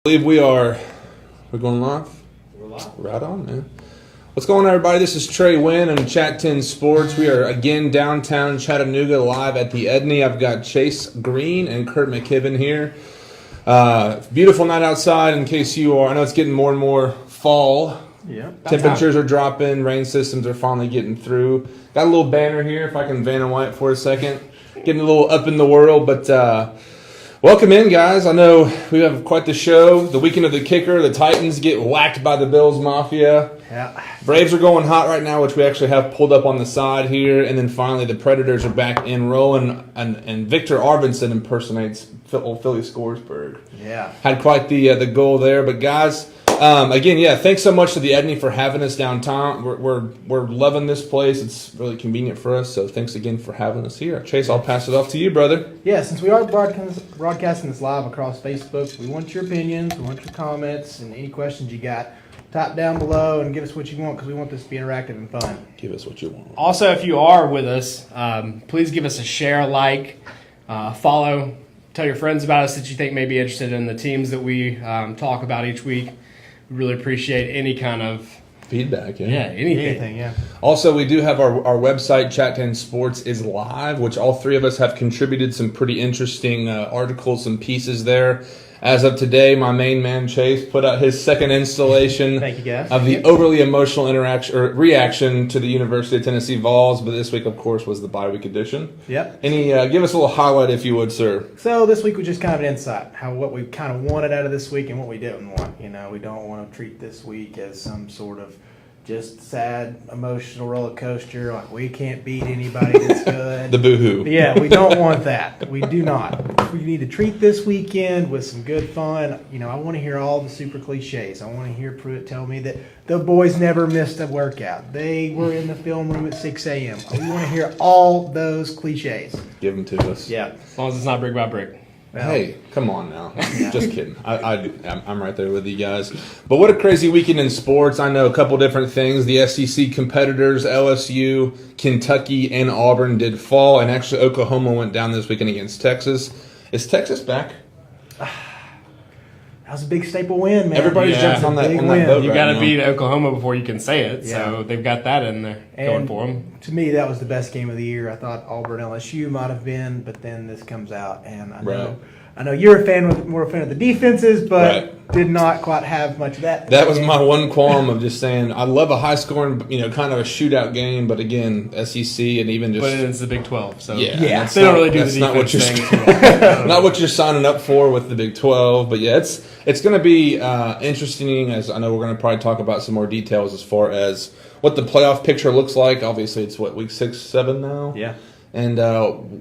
We're going live? We're live. Right on, man. What's going on, everybody? This is Trey Wynn on Chat 10 Sports. We are again downtown Chattanooga live at the Edney. I've got Chase Green and Kurt McKibben here. Beautiful night outside in case you are. I know it's getting more and more fall. Yeah. Temperatures are dropping. Rain systems are finally getting through. Got a little banner here, if I can Van and White for a second. Getting a little up in the world, but welcome in, guys. I know we have quite the show. The weekend of the kicker. The Titans get whacked by the Bills Mafia. Yeah. Braves are going hot right now, which we actually have pulled up on the side here. And then finally the Predators are back in rolling. And Victor Arvidsson impersonates old Philly Scoresburg. Yeah. Had quite the goal there. But guys, again, yeah, thanks so much to the Edney for having us downtown. We're loving this place. It's really convenient for us. So thanks again for having us here. Chase, I'll pass it off to you, brother. Yeah, since we are broadcasting this live across Facebook, we want your opinions, we want your comments, and any questions you got. Type down below and give us what you want because we want this to be interactive and fun. Give us what you want. Also, if you are with us, please give us a share, like, follow, tell your friends about us that you think may be interested in the teams that we talk about each week. We really appreciate any kind of feedback. Yeah, anything. Yeah. Also, we do have our website, Chat 10 Sports is live, which all three of us have contributed some pretty interesting articles and pieces there. As of today, my main man Chase put out his second installation Thank you, guys. of the overly emotional reaction to the University of Tennessee Vols, but this week, of course, was the bye week edition. Yep. Give us a little highlight, if you would, sir. So this week was just kind of an insight, what we kind of wanted out of this week and what we didn't want. You know, we don't want to treat this week as some sort of just sad, emotional roller coaster, like we can't beat anybody that's good. The boo-hoo. Yeah, we don't want that. We do not. We need to treat this weekend with some good fun. You know, I want to hear all the super cliches. I want to hear Pruitt tell me that the boys never missed a workout. They were in the film room at 6 a.m. We want to hear all those cliches. Give them to us. Yeah. As long as it's not brick by brick. Hey, come on now. Just kidding. I'm right there with you guys. But what a crazy weekend in sports. I know a couple different things. The SEC competitors, LSU, Kentucky, and Auburn did fall. And actually, Oklahoma went down this weekend against Texas. Is Texas back? That was a big staple win, man. Everybody's jumping on that boat. You got to now. beat Oklahoma before you can say it. Yeah. So they've got that in there going for them. To me, that was the best game of the year. I thought Auburn LSU might have been, but then this comes out, and I know you're more a fan of the defenses, but did not quite have much of that. That was my one qualm of just saying I love a high scoring, kind of a shootout game, but again, SEC and even just. But it's the Big 12, so Yeah. They don't really do the defense thing. Not what you're signing up for with the Big 12, but yeah, it's going to be interesting. As I know, we're going to probably talk about some more details as far as what the playoff picture looks like. Obviously, it's week 6, 7 now. Yeah. And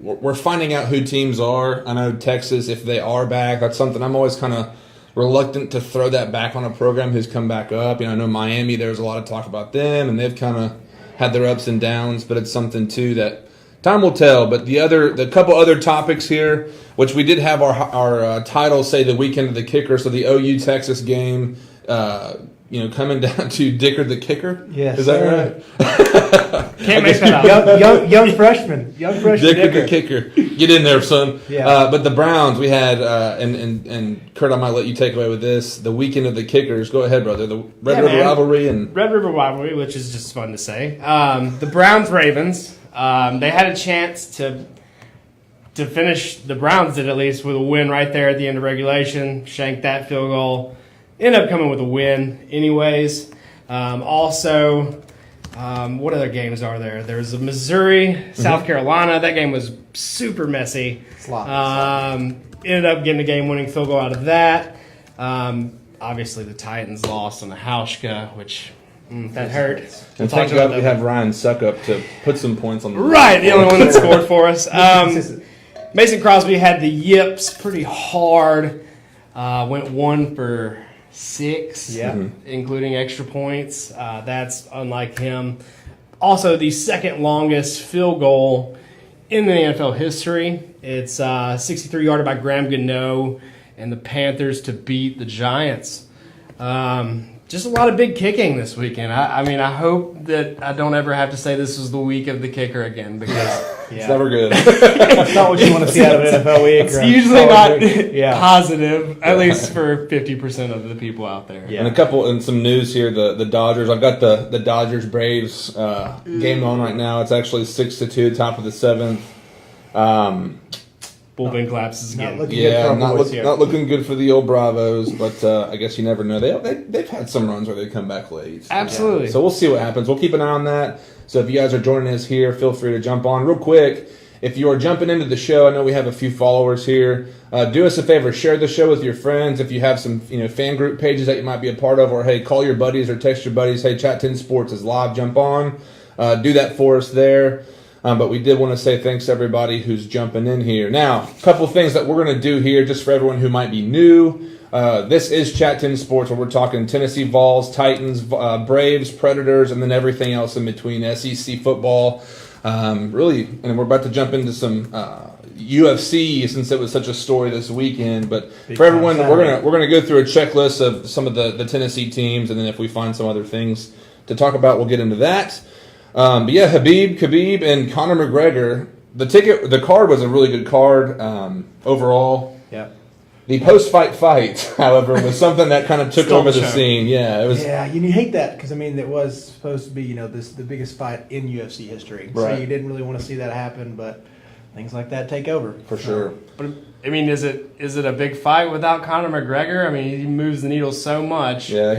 we're finding out who teams are. I know Texas, if they are back, that's something I'm always kind of reluctant to throw that back on a program who's come back up. I know Miami, there's a lot of talk about them, and they've kind of had their ups and downs, but it's something, too, that time will tell. But the couple other topics here, which we did have our title say the weekend of the kicker, so the OU-Texas game, coming down to Dicker the kicker. Yes, is that right? Can't make that up. Young freshman Dicker the kicker. Get in there, son. Yeah. But the Browns, we had, and Kurt, I might let you take away with this. The weekend of the kickers. Go ahead, brother. The Red River rivalry Red River rivalry, which is just fun to say. The Browns Ravens. They had a chance to finish. The Browns did at least with a win right there at the end of regulation. Shanked that field goal. Ended up coming with a win anyways. Also, what other games are there? There's a Missouri, South Carolina. That game was super messy. Ended up getting a game-winning field goal out of that. Obviously, the Titans lost on the Hauschka, which that hurt. And thank God we have Ryan Suckup to put some points on the board. Right, the only one that scored for us. Mason Crosby had the yips pretty hard. Went 1 for 6, including extra points. That's unlike him. Also, the second longest field goal in the NFL history. It's 63-yarder by Graham Gano and the Panthers to beat the Giants. Just a lot of big kicking this weekend. I mean, I hope that I don't ever have to say this was the week of the kicker again because It's never good. It's not what you want to see out of an NFL week. it's usually not positive, at least for 50% of the people out there. Yeah. And some news here. The Dodgers. I've got the Dodgers Braves game on right now. It's actually 6-2, top of the 7th. Bullpen collapses again. Not looking good for the old Bravos, but I guess you never know. They've had some runs where they come back late. Absolutely. So we'll see what happens. We'll keep an eye on that. So if you guys are joining us here, feel free to jump on real quick. If you are jumping into the show, I know we have a few followers here. Do us a favor, share the show with your friends. If you have some fan group pages that you might be a part of, or hey, call your buddies or text your buddies. Hey, Chat 10 Sports is live. Jump on. Do that for us there. But we did want to say thanks to everybody who's jumping in here. Now, a couple things that we're going to do here just for everyone who might be new. This is Chat 10 Sports, where we're talking Tennessee Vols, Titans, Braves, Predators, and then everything else in between, SEC football. Really, and we're about to jump into some UFC since it was such a story this weekend. But for everyone, we're gonna go through a checklist of some of the Tennessee teams, and then if we find some other things to talk about, we'll get into that. But yeah, Khabib, and Conor McGregor. The card was a really good card overall. Yeah. The post-fight fight, however, was something that kind of took over the scene. Yeah, it was. Yeah, you hate that because it was supposed to be the biggest fight in UFC history. Right. So you didn't really want to see that happen, but things like that take over For sure. But I mean, is it a big fight without Conor McGregor? I mean, he moves the needle so much. Yeah,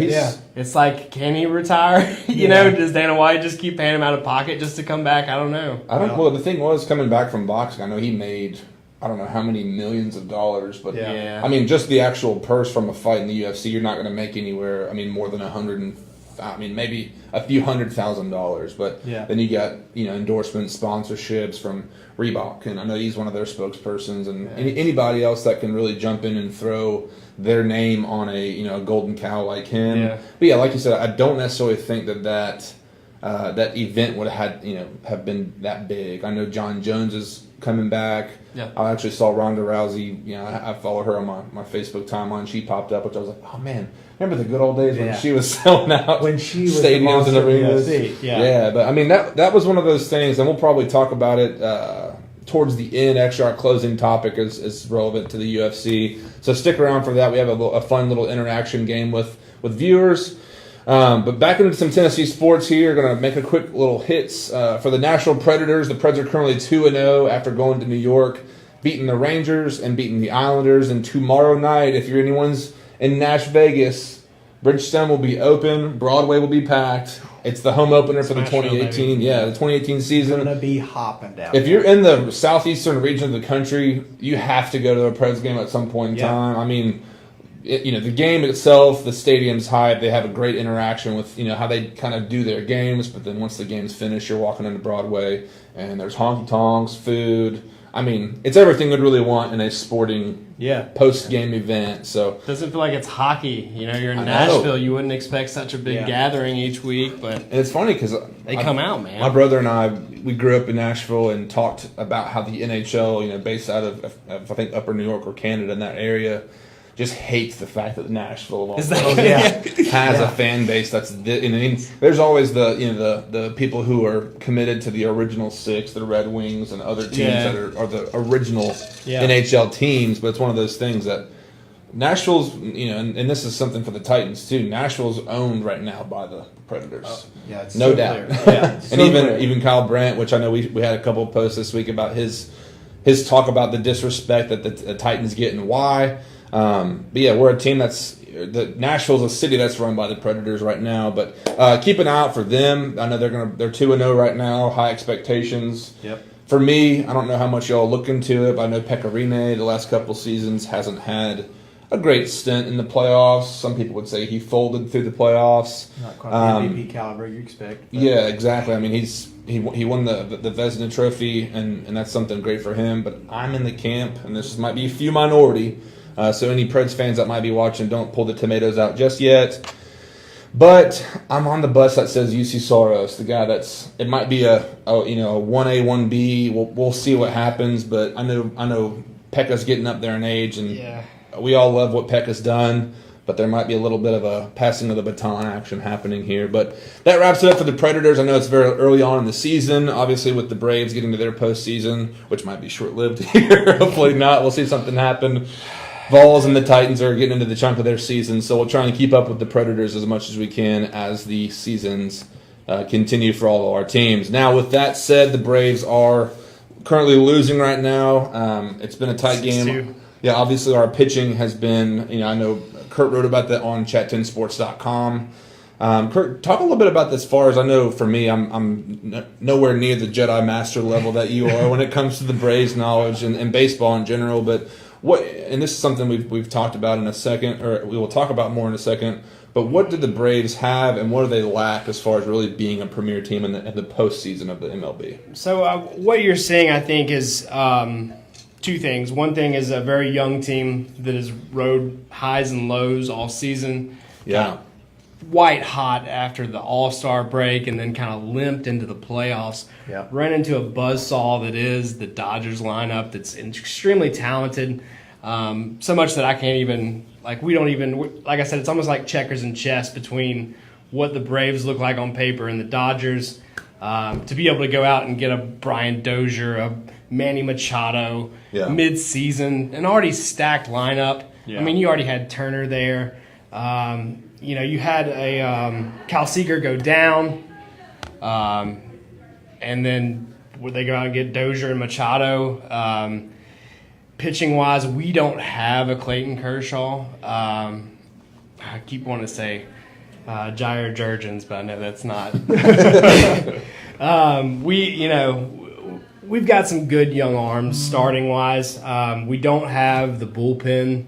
It's like, can he retire? Does Dana White just keep paying him out of pocket just to come back? I don't know. Well, the thing was, coming back from boxing, I know he made, I don't know how many millions of dollars, but Yeah. I mean, just the actual purse from a fight in the UFC, you're not going to make anywhere. I mean, more than maybe a few $100,000. But then you got endorsements, sponsorships from Reebok, and I know he's one of their spokespersons, and anybody else that can really jump in and throw their name on a golden cow like him. Yeah. But yeah, like you said, I don't necessarily think that event would have been that big. I know John Jones is coming back. Yeah. I actually saw Ronda Rousey. I follow her on my Facebook timeline. She popped up, which I was like, oh man, remember the good old days when she was selling out when she was stadiums and arenas. Yeah, but I mean that was one of those things, and we'll probably talk about it towards the end. Actually, our closing topic is relevant to the UFC, so stick around for that. We have a fun little interaction game with viewers. But back into some Tennessee sports here. Going to make a quick little hits for the Nashville Predators. The Preds are currently 2-0 after going to New York, beating the Rangers and beating the Islanders. And tomorrow night, if anyone's in Nash Vegas, Bridgestone will be open. Broadway will be packed. It's the home opener for the 2018. The 2018 season. Going to be hopping down. If you're in the southeastern region of the country, you have to go to a Preds game at some point in time. I mean, the game itself, the stadium's hype. They have a great interaction with how they kind of do their games. But then once the game's finished, you're walking into Broadway and there's honky tonks, food. I mean, it's everything we'd really want in a sporting post-game event. So doesn't feel like it's hockey. You're in Nashville. You wouldn't expect such a big gathering each week, but and it's funny because they come out, man. My brother and I, we grew up in Nashville and talked about how the NHL, based out of I think Upper New York or Canada in that area, just hates the fact that Nashville has a fan base that's. There's always the people who are committed to the original six, the Red Wings and other teams that are the original NHL teams. But it's one of those things that Nashville's, and this is something for the Titans too. Nashville's owned right now by the Predators. It's no so doubt. Clear. And even Kyle Brandt, which I know we had a couple of posts this week about his talk about the disrespect that the Titans get and why. But yeah, we're a team Nashville's a city that's run by the Predators right now. But keep an eye out for them. I know they're 2-0 right now. High expectations. Yep. For me, I don't know how much y'all look into it, but I know Pecorine the last couple seasons hasn't had a great stint in the playoffs. Some people would say he folded through the playoffs. Not quite the MVP caliber you expect. But. Yeah, exactly. I mean, he won the Vezina Trophy, and that's something great for him. But I'm in the camp, and this might be a few minority. So any Preds fans that might be watching, don't pull the tomatoes out just yet. But I'm on the bus that says UC Soros, the guy it might be a 1A, 1B. We'll see what happens, but I know Pekka's getting up there in age, and we all love what Pekka's done. but there might be a little bit of a passing of the baton action happening here. But that wraps it up for the Predators. I know it's very early on in the season, obviously with the Braves getting to their postseason, which might be short-lived here. Hopefully not. We'll see something happen. Vols and the Titans are getting into the chunk of their season, so we'll try and keep up with the Predators as much as we can as the seasons continue for all of our teams. Now, with that said, the Braves are currently losing right now. It's been a tight game. 6-2. Yeah, obviously our pitching has been, I know Kurt wrote about that on chat10sports.com. Kurt, talk a little bit about this. As far as I know, for me, I'm nowhere near the Jedi Master level that you are when it comes to the Braves knowledge and baseball in general. But and this is something we've talked about in a second, or we will talk about more in a second. But what do the Braves have, and what do they lack as far as really being a premier team in the postseason of the MLB? So what you're seeing, I think, is two things. One thing is a very young team that has rode highs and lows all season. Yeah. White hot after the All-Star break and then kind of limped into the playoffs. Yeah. Ran into a buzzsaw that is the Dodgers lineup that's extremely talented. So much that I can't even, we don't even, like I said, it's almost like checkers and chess between what the Braves look like on paper and the Dodgers. To be able to go out and get a Brian Dozier, a Manny Machado mid-season, an already stacked lineup. Yeah. I mean, you already had Turner there. You had a Cal Seager go down, and then would they go out and get Dozier and Machado? Pitching-wise, we don't have a Clayton Kershaw. I keep wanting to say Jair Jurgens, but I know that's not. We've got some good young arms starting-wise. We don't have the bullpen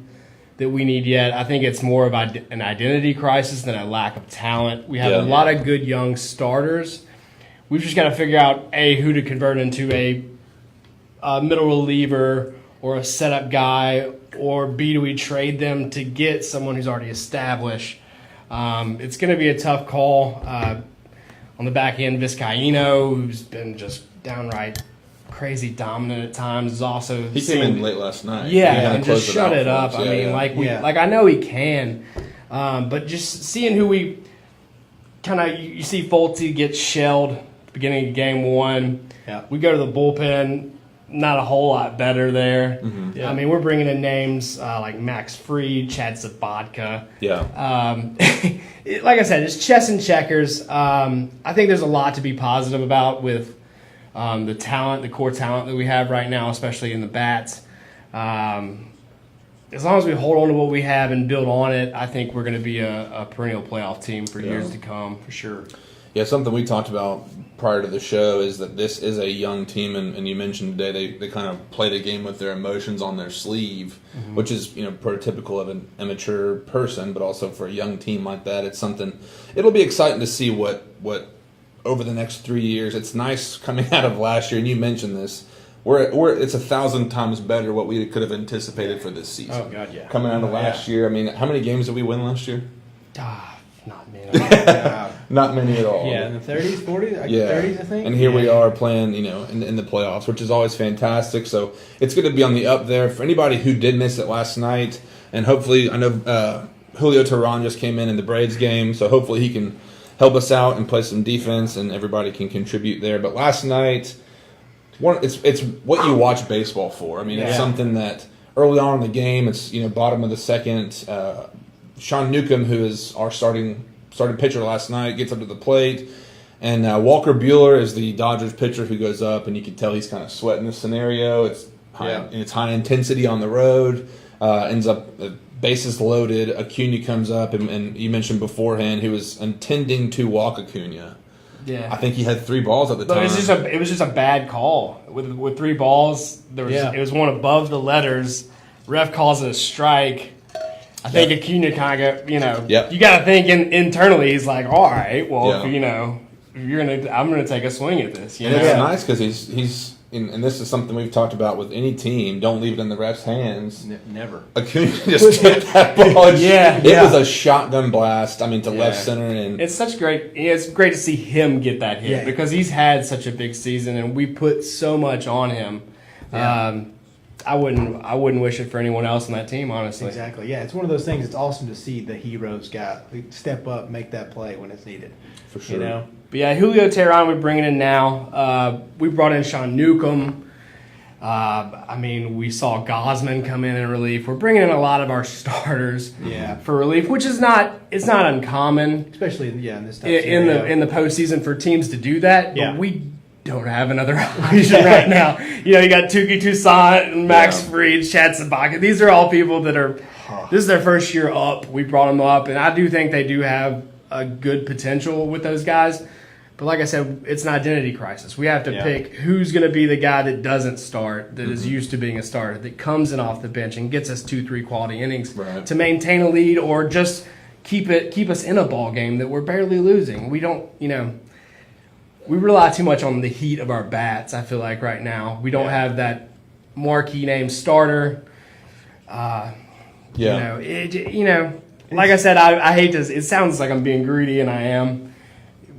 that we need yet. I think it's more of an identity crisis than a lack of talent. We have a lot of good young starters. We've just got to figure out, A, who to convert into a middle reliever or a setup guy, or B, do we trade them to get someone who's already established? It's going to be a tough call. On the back end, Vizcaíno, who's been just downright crazy dominant at times, is also he came in late last night. Yeah, and just shut it up. Yeah, I know he can, but just seeing who we kind of you see Folty get shelled at the beginning of game one. Yeah. We go to the bullpen, not a whole lot better there. Mm-hmm. Yeah. I mean, we're bringing in names like Max Fried, Chad Sabatka. Yeah. Like I said, it's chess and checkers. I think there's a lot to be positive about with the talent, the core talent that we have right now, especially in the bats. As long as we hold on to what we have and build on it, I think we're going to be a perennial playoff team for years to come, for sure. Yeah, something we talked about prior to the show is that this is a young team, and you mentioned today they kind of play the game with their emotions on their sleeve, which is prototypical of an immature person, but also for a young team like that, it's something. It'll be exciting to see what over the next 3 years. It's nice coming out of last year, and you mentioned this. It's 1,000 times better what we could have anticipated for this season. Oh God, yeah. Coming out of last year, I mean, how many games did we win last year? Not many. Not many at all. Yeah, in the 30s, 40s, 30s, I think. And here we are playing, in the playoffs, which is always fantastic. So it's going to be on the up there. For anybody who did miss it last night, and hopefully, I know Julio Teheran just came in the Braves game, so hopefully he can help us out and play some defense, and everybody can contribute there. But last night, it's what you watch baseball for. I mean, it's something that early on in the game, it's bottom of the second. Sean Newcomb, who is our starting pitcher last night, gets up to the plate, and Walker Buehler is the Dodgers pitcher who goes up, and you can tell he's kind of sweating the scenario. It's high intensity on the road. Ends up bases loaded. Acuña comes up, and you mentioned beforehand he was intending to walk Acuña. Yeah, I think he had 3 balls at the time. It was just a bad call with 3 balls. It was one above the letters. Ref calls it a strike. I think Acuña kind of got, you got to think internally. He's like, all right, well, I'm gonna take a swing at this. And it's nice because he's and this is something we've talked about with any team. Don't leave it in the ref's hands. Never. Acuña just hit that ball. It was a shotgun blast. I mean, to left center, and it's great to see him get that hit because he's had such a big season, and we put so much on him. Yeah. I wouldn't wish it for anyone else on that team, honestly. Exactly. Yeah, it's one of those things. It's awesome to see the heroes step up, make that play when it's needed. For sure. You know. But yeah, Julio Teheran we're bringing in now. We brought in Sean Newcomb. We saw Gosman come in relief. We're bringing in a lot of our starters for relief, which is not uncommon, especially in this type in the postseason for teams to do that. Yeah. But we don't have another option right now. You got Tuki Toussaint and Max Fried, Chad Sabaka. These are all people that are. This is their first year up. We brought them up, and I do think they do have a good potential with those guys. But like I said, it's an identity crisis. We have to pick who's going to be the guy that doesn't start, that is used to being a starter, that comes in off the bench and gets us 2-3 quality innings to maintain a lead or just keep us in a ball game that we're barely losing. We don't, we rely too much on the heat of our bats, I feel like, right now. We don't have that marquee name starter. Like I said, I hate to. It sounds like I'm being greedy, and I am.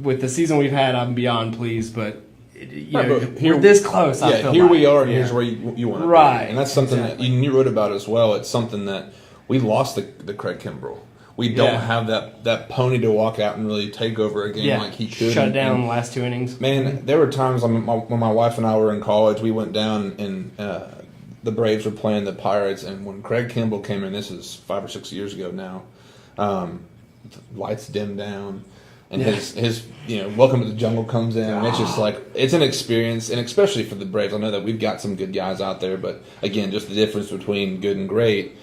With the season we've had, I'm beyond pleased, but we're this close. I feel here like. we are, and here's where you want to be. And that's something that you wrote about as well. It's something that we lost the Craig Kimbrell. We don't have that pony to walk out and really take over a game like he could. Shut down the last 2 innings. Man, there were times when my wife and I were in college, we went down and the Braves were playing the Pirates, and when Craig Kimbrell came in, this is 5 or 6 years ago now, lights dimmed down. And his Welcome to the Jungle comes in, and it's just like, it's an experience, and especially for the Braves. I know that we've got some good guys out there, but again, just the difference between good and great.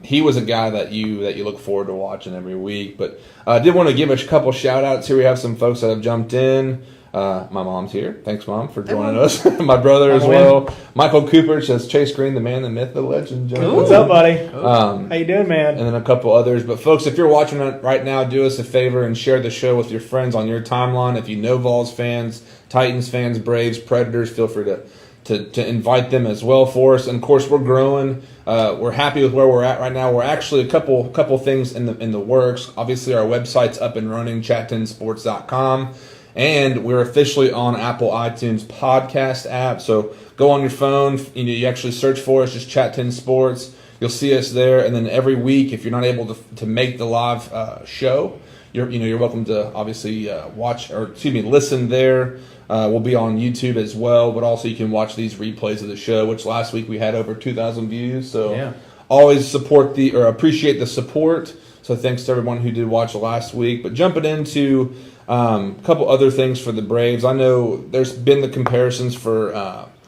He was a guy that you look forward to watching every week. But I did want to give a couple shout-outs here. We have some folks that have jumped in. My mom's here. Thanks, Mom, for joining us. My brother as well. Michael Cooper says, Chase Green, the man, the myth, the legend. What's up, buddy? How you doing, man? And then a couple others. But, folks, if you're watching it right now, do us a favor and share the show with your friends on your timeline. If you know Vols fans, Titans fans, Braves, Predators, feel free to invite them as well for us. And, of course, we're growing. We're happy with where we're at right now. We're actually a couple things in the works. Obviously, our website's up and running, chat10sports.com. And we're officially on Apple iTunes podcast app. So go on your phone. You actually search for us, just Chat 10 Sports. You'll see us there. And then every week, if you're not able to make the live show, you're welcome to obviously listen there. We'll be on YouTube as well, but also you can watch these replays of the show, which last week we had over 2,000 views. So always appreciate the support. So thanks to everyone who did watch last week. But jumping into a couple other things for the Braves. I know there's been the comparisons for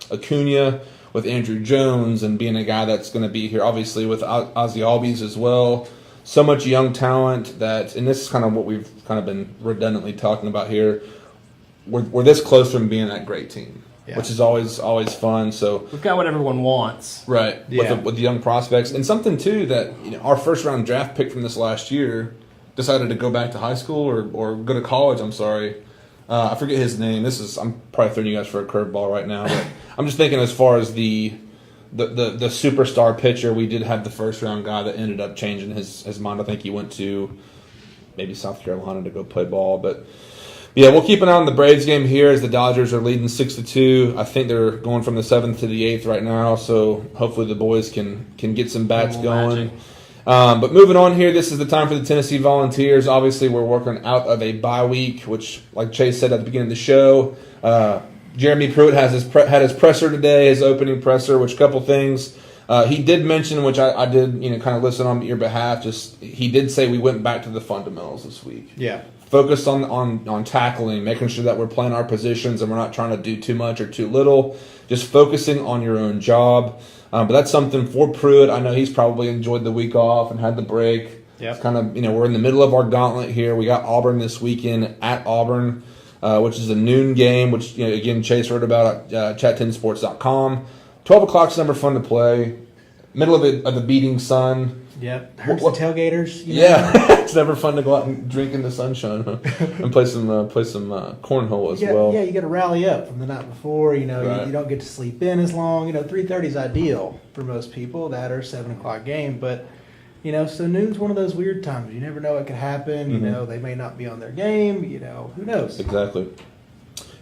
Acuña with Andrew Jones and being a guy that's going to be here, obviously, with Ozzie Albies as well. So much young talent that, and this is kind of what we've kind of been redundantly talking about here, we're this close from being that great team, which is always fun. So we've got what everyone wants. Right, with the young prospects. And something, too, that our first-round draft pick from this last year decided to go back to high school or go to college, I'm sorry. I forget his name. I'm probably throwing you guys for a curveball right now, but I'm just thinking as far as the superstar pitcher, we did have the first round guy that ended up changing his mind. I think he went to maybe South Carolina to go play ball. But yeah, we'll keep an eye on the Braves game here as the Dodgers are leading 6-2. I think they're going from the 7th to the 8th right now, so hopefully the boys can get some bats going. But moving on here, this is the time for the Tennessee Volunteers. Obviously, we're working out of a bye week, which, like Chase said at the beginning of the show, Jeremy Pruitt had his presser today, his opening presser, which a couple things. He did mention, which I did kind of listen on your behalf, he did say we went back to the fundamentals this week. Yeah. Focused on tackling, making sure that we're playing our positions and we're not trying to do too much or too little, just focusing on your own job. But that's something for Pruitt. I know he's probably enjoyed the week off and had the break. Yep. It's kind of, we're in the middle of our gauntlet here. We got Auburn this weekend at Auburn, which is a noon game, which, again, Chase wrote about at chat10sports.com. 12 o'clock's never fun to play. Middle of the beating sun. Yep. Herds and tailgaters. Yeah. It's never fun to go out and drink in the sunshine, huh? And play some cornhole as well. Yeah, you got to rally up from the night before. Right. You don't get to sleep in as long. 3:30 is ideal for most people. That or 7 o'clock game, but so noon's one of those weird times. You never know what could happen. Mm-hmm. They may not be on their game. Who knows? Exactly.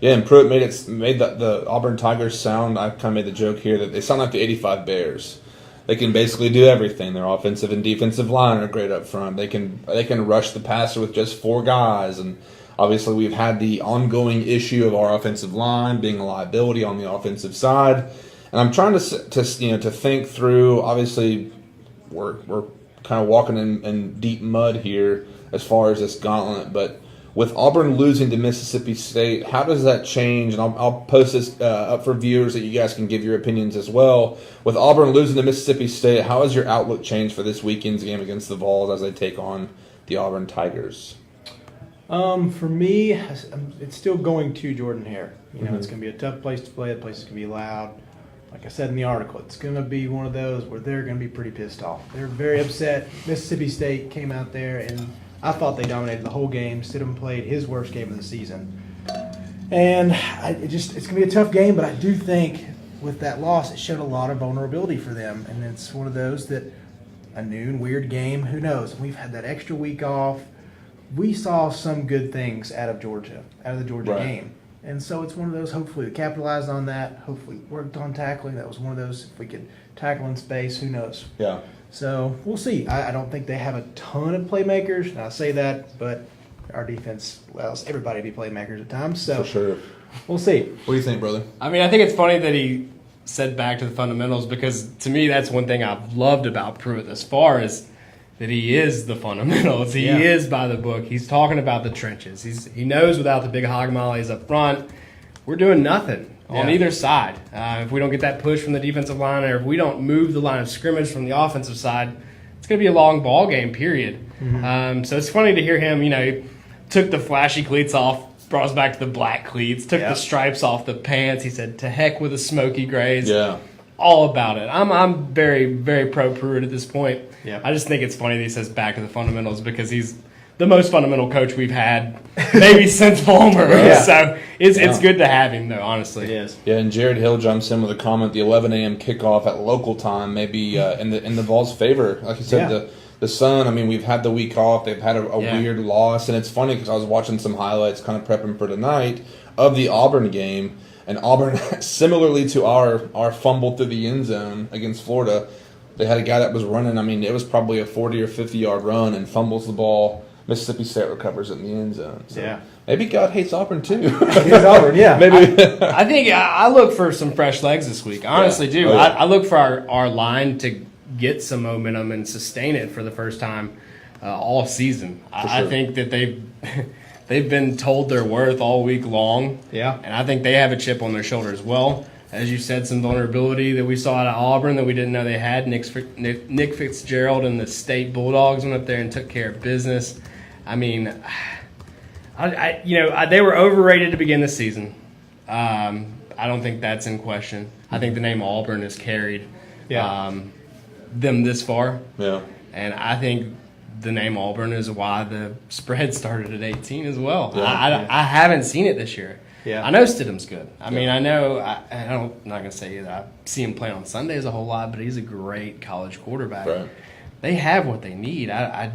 Yeah, and Pruitt made the Auburn Tigers sound. I kind of made the joke here that they sound like the '85 Bears. They can basically do everything. Their offensive and defensive line are great up front. They can rush the passer with just 4 guys, and obviously we've had the ongoing issue of our offensive line being a liability on the offensive side. And I'm trying to think through. Obviously, we're kind of walking in deep mud here as far as this gauntlet, but with Auburn losing to Mississippi State, how does that change? And I'll post this up for viewers that you guys can give your opinions as well. With Auburn losing to Mississippi State, how has your outlook changed for this weekend's game against the Vols as they take on the Auburn Tigers? For me, it's still going to Jordan Hare. It's going to be a tough place to play. The place is going to be loud. Like I said in the article, it's going to be one of those where they're going to be pretty pissed off. They're very upset. Mississippi State came out there, and I thought they dominated the whole game. Stidham played his worst game of the season. And it's going to be a tough game, but I do think with that loss, it showed a lot of vulnerability for them. And it's one of those that a new and weird game, who knows? We've had that extra week off. We saw some good things out of the Georgia game. And so it's one of those, hopefully we capitalized on that, hopefully worked on tackling. That was one of those, if we could tackle in space, who knows? Yeah. So we'll see. I don't think they have a ton of playmakers. And I say that, but our defense allows everybody to be playmakers at times. So For sure. We'll see. What do you think, brother? I mean, I think it's funny that he said back to the fundamentals, because to me that's one thing I've loved about Pruitt thus far is that he is the fundamentals. He is by the book. He's talking about the trenches. He knows without the big hog mollies up front, we're doing nothing on either side. If we don't get that push from the defensive line, or if we don't move the line of scrimmage from the offensive side, it's going to be a long ball game, period. Mm-hmm. So it's funny to hear him, he took the flashy cleats off, brought us back to the black cleats, took the stripes off the pants. He said, to heck with the smoky grays. Yeah. All about it. I'm very, very pro Pruitt at this point. Yeah. I just think it's funny that he says back to the fundamentals, because he's the most fundamental coach we've had maybe since Vollmer. Yeah. So it's good to have him, though, honestly. It is. Yeah, and Jared Hill jumps in with a comment, the 11 a.m. kickoff at local time may be in the Vols' favor. Like you said, the Sun, I mean, we've had the week off. They've had a weird loss. And it's funny because I was watching some highlights kind of prepping for tonight of the Auburn game. And Auburn, similarly to our fumble through the end zone against Florida, they had a guy that was running. I mean, it was probably a 40 or 50-yard run and fumbles the ball. Mississippi State recovers it in the end zone. So maybe God hates Auburn too. Hates Auburn, Maybe. I think I look for some fresh legs this week. I honestly do. Oh, yeah. I look for our line to get some momentum and sustain it for the first time all season. I think that they've been told their worth all week long. Yeah. And I think they have a chip on their shoulder as well. As you said, some vulnerability that we saw out of Auburn that we didn't know they had. Nick Fitzgerald and the State Bulldogs went up there and took care of business. I mean, they were overrated to begin the season. I don't think that's in question. I think the name Auburn has carried them this far. Yeah. And I think the name Auburn is why the spread started at 18 as well. Yeah. I haven't seen it this year. Yeah. I know Stidham's good. I mean, I'm not going to say that I see him play on Sundays a whole lot, but he's a great college quarterback. Right. They have what they need. I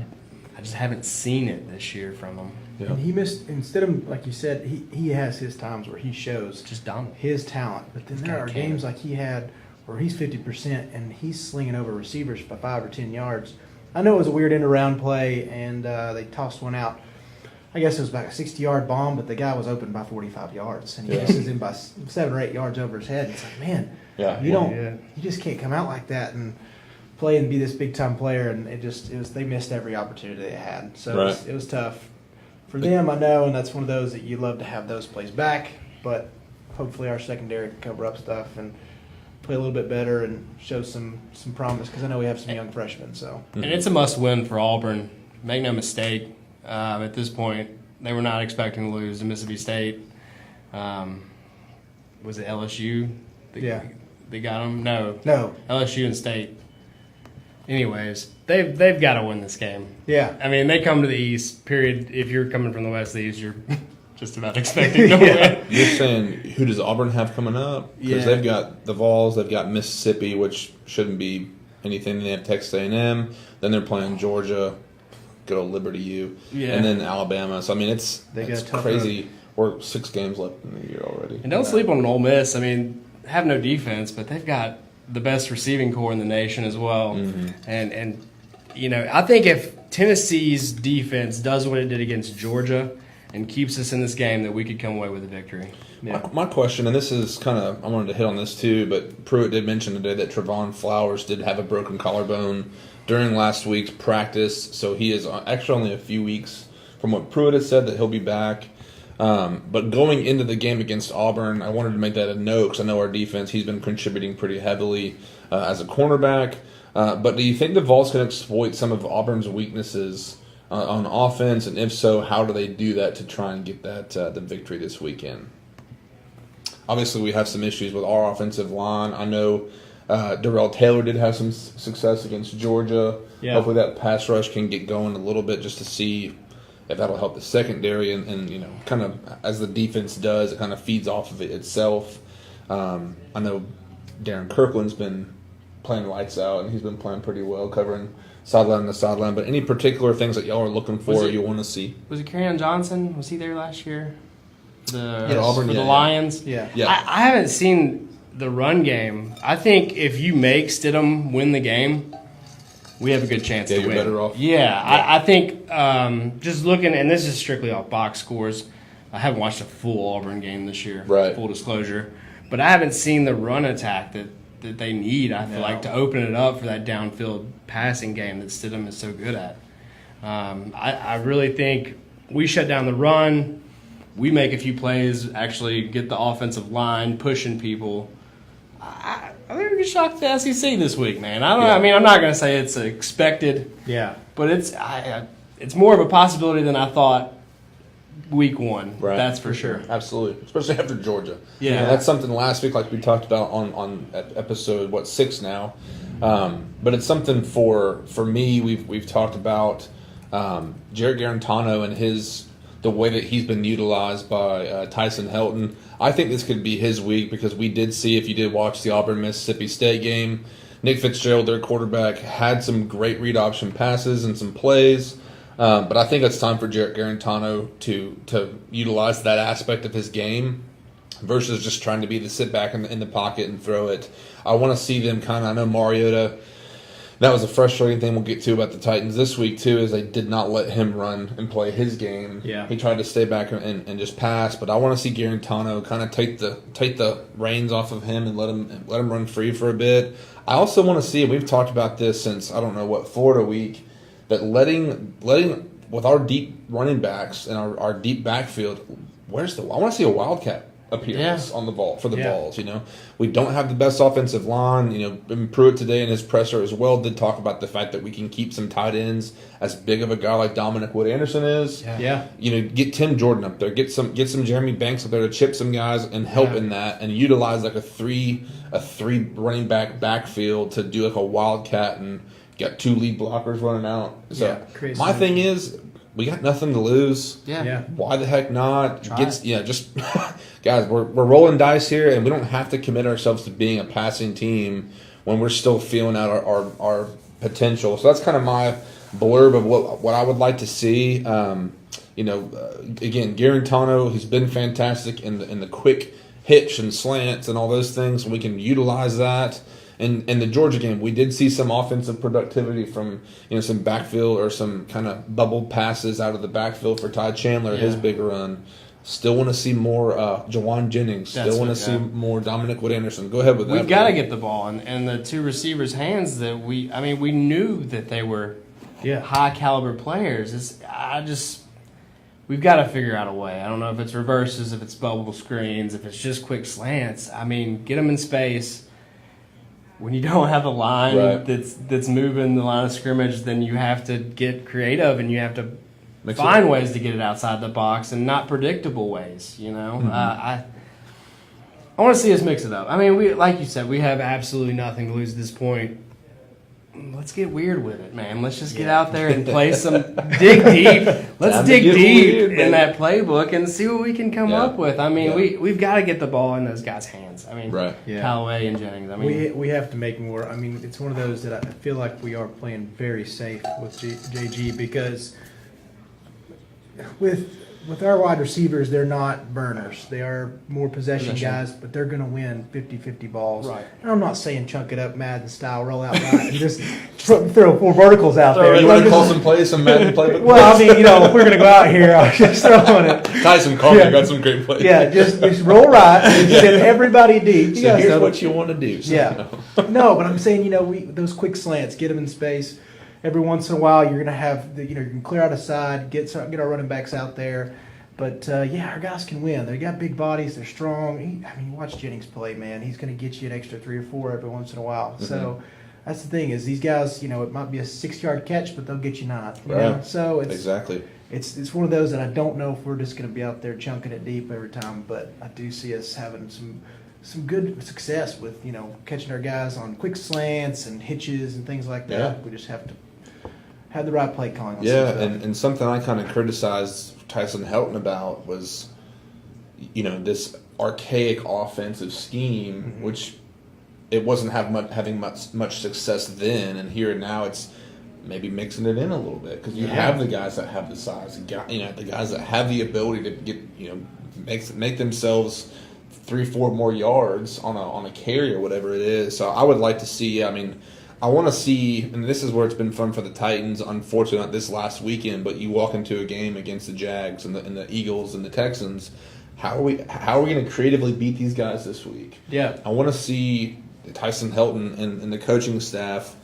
just haven't seen it this year from him. Yeah. And he missed, instead of, like you said, he has his times where he shows Just dominant. his talent. But then there are games like he had where he's 50% and he's slinging over receivers for 5 or 10 yards. I know it was a weird end-around play, and they tossed one out. I guess it was about a 60-yard bomb, but the guy was open by 45 yards, and he misses him by 7 or 8 yards over his head. It's like, man, you just can't come out like that and play and be this big-time player. And they missed every opportunity they had. So it was tough for them, I know, and that's one of those that you love to have those plays back. But hopefully our secondary can cover up stuff and play a little bit better and show some promise, because I know we have some young freshmen. So And it's a must-win for Auburn. Make no mistake. At this point, they were not expecting to lose to Mississippi State. Was it LSU? They got them? No. LSU and State. Anyways, they've got to win this game. Yeah. I mean, they come to the East, period. If you're coming from the West to the East, you're just about expecting to win. You're saying, who does Auburn have coming up? Because they've got the Vols, they've got Mississippi, which shouldn't be anything. They have Texas A&M. Then they're playing Georgia. Good old Liberty U, and then Alabama. So I mean, it's crazy. We're 6 games left in the year already. And don't sleep on Ole Miss. I mean, have no defense, but they've got the best receiving core in the nation as well. Mm-hmm. And you know, I think if Tennessee's defense does what it did against Georgia and keeps us in this game, that we could come away with a victory. Yeah. My question, and this is kind of, I wanted to hit on this too, but Pruitt did mention today that Trevon Flowers did have a broken collarbone during last week's practice, so he is actually only a few weeks from what Pruitt has said that he'll be back. But going into the game against Auburn, I wanted to make that a note because I know our defense, he's been contributing pretty heavily as a cornerback. But do you think the Vols can exploit some of Auburn's weaknesses on offense? And if so, how do they do that to try and get that the victory this weekend? Obviously, we have some issues with our offensive line. I know Darrell Taylor did have some success against Georgia. Yeah. Hopefully that pass rush can get going a little bit just to see if that'll help the secondary. And you know, kind of as the defense does, it kind of feeds off of it itself. I know Darren Kirkland's been playing lights out, and he's been playing pretty well, covering sideline to sideline. But any particular things that y'all are looking for or you want to see? Was it Kerryon Johnson? Was he there last year? Auburn, for the Lions? Yeah. I haven't seen the run game. I think if you make Stidham win the game, we have a good chance to you're win. better off. Yeah. I think just looking, and this is strictly off box scores, I haven't watched a full Auburn game this year, Right. full disclosure, but I haven't seen the run attack that they need, I feel like, to open it up for that downfield passing game that Stidham is so good at. I really think we shut down the run. We make a few plays, actually get the offensive line pushing people. I think we can shock the SEC this week, man. I don't. Yeah. I mean, I'm not going to say it's expected, Yeah. but it's more of a possibility than I thought week one. Right. That's for sure. Absolutely, especially after Georgia. Yeah. That's something last week, like we talked about on episode 6 now. But it's something for me. We've talked about Jarrett Garantano and the way that he's been utilized by Tyson Helton. I think this could be his week because we did see, if you did watch the Auburn-Mississippi State game, Nick Fitzgerald, their quarterback, had some great read option passes and some plays. But I think it's time for Jarrett Garantano to utilize that aspect of his game versus just trying to be the sit back in the pocket and throw it. I want to see them kind of, I know Mariota, that was a frustrating thing we'll get to about the Titans this week too, is they did not let him run and play his game. Yeah. He tried to stay back and just pass, but I want to see Garantano kind of take the reins off of him and let him run free for a bit. I also want to see, and we've talked about this since, I don't know what, Florida week, that letting with our deep running backs and our deep backfield, I want to see a wildcat appearance on the ball for the balls. You know, we don't have the best offensive line. You know, and Pruitt today in his presser as well did talk about the fact that we can keep some tight ends as big of a guy like Dominic Wood Anderson is. Yeah. You know, get Tim Jordan up there, get some Jeremy Banks up there to chip some guys and help in that, and utilize like a three running backfield to do like a wildcat and got 2 lead blockers running out. So crazy. my thing is, we got nothing to lose. Yeah. Why the heck not? Try Just guys, we're rolling dice here, and we don't have to commit ourselves to being a passing team when we're still feeling out our potential. So that's kind of my blurb of what I would like to see. Again, Garantano, he's been fantastic in the quick hitch and slants and all those things. We can utilize that. In the Georgia game, we did see some offensive productivity from some backfield or some kind of bubble passes out of the backfield for Ty Chandler, his big run. Still want to see more Jawan Jennings. Still want to see more Dominic Wood Anderson. Go ahead with that. We've got to get the ball in the 2 receivers' hands that we knew that they were high caliber players. We've got to figure out a way. I don't know if it's reverses, if it's bubble screens, if it's just quick slants. I mean, get them in space. When you don't have a line that's moving the line of scrimmage, then you have to get creative and you have to find ways to get it outside the box and not predictable ways. I want to see us mix it up. I mean, we, like you said, we have absolutely nothing to lose at this point. Let's get weird with it, man. Let's just get out there and play some dig deep. Let's dig deep in that playbook and see what we can come up with. I mean, we've got to get the ball in those guys' hands. I mean, Callaway and Jennings. I mean, we have to make more. I mean, it's one of those that I feel like we are playing very safe with JG because with with our wide receivers, they're not burners. They are more possession guys, but they're going to win 50-50 balls. Right. And I'm not saying chunk it up Madden style, roll out right, and just throw 4 verticals out there. You want to call some plays, some Madden playbook? Well, I mean, if we're going to go out here, I was just throwing it. Tyson Conor got some great plays. Yeah, just roll right and send everybody deep. So here's what you want to do. So. Yeah. No, but I'm saying, those quick slants, get them in space. Every once in a while, you're going to have, you can clear out a side, get our running backs out there. But, our guys can win. They got big bodies. They're strong. Watch Jennings play, man. He's going to get you an extra 3 or 4 every once in a while. Mm-hmm. So that's the thing is these guys, it might be a 6-yard catch, but they'll get you 9. You know? So it's one of those that I don't know if we're just going to be out there chunking it deep every time. But I do see us having some good success with, catching our guys on quick slants and hitches and things like that. Yeah. We just have to have the right play calling. Yeah, and something I kind of criticized Tyson Helton about was, this archaic offensive scheme, mm-hmm. which it wasn't having much success then, and here and now it's maybe mixing it in a little bit because you have the guys that have the size, the guys that have the ability to get, make themselves 3-4 more yards on a carry or whatever it is. So I would like to see. I want to see, and this is where it's been fun for the Titans. Unfortunately, not this last weekend, but you walk into a game against the Jags and the Eagles and the Texans. How are we going to creatively beat these guys this week? Yeah, I want to see Tyson Helton and the coaching staff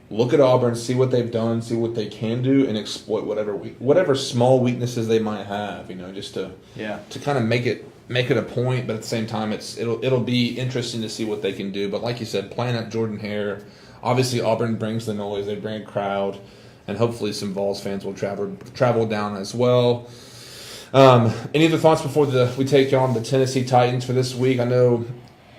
look at Auburn, see what they've done, see what they can do, and exploit whatever small weaknesses they might have. Just to kind of make it a point, but at the same time, it'll be interesting to see what they can do. But like you said, playing at Jordan Hare. Obviously, Auburn brings the noise. They bring a crowd, and hopefully some Vols fans will travel down as well. Any other thoughts before we take on the Tennessee Titans for this week? I know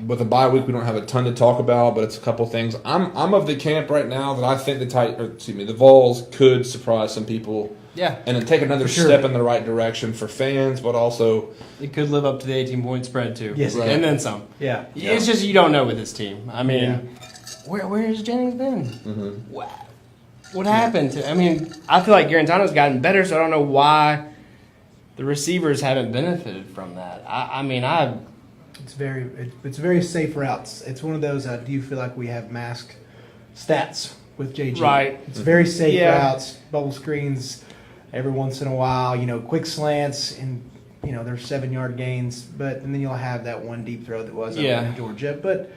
with a bye week we don't have a ton to talk about, but it's a couple things. I'm of the camp right now that I think the Vols could surprise some people. Yeah, and then take another step in the right direction for fans, but also it could live up to the 18-point spread too. Yes, right. And then some. Yeah, it's just you don't know with this team. Where's Jennings been? Mm-hmm. What happened to? I feel like Garantano's gotten better, so I don't know why the receivers haven't benefited from that. It's very safe routes. It's one of those. I do feel like we have masked stats with JG. Right. It's very safe routes, bubble screens every once in a while. Quick slants and there's 7-yard gains, and then you'll have that one deep throw that was in Georgia, but.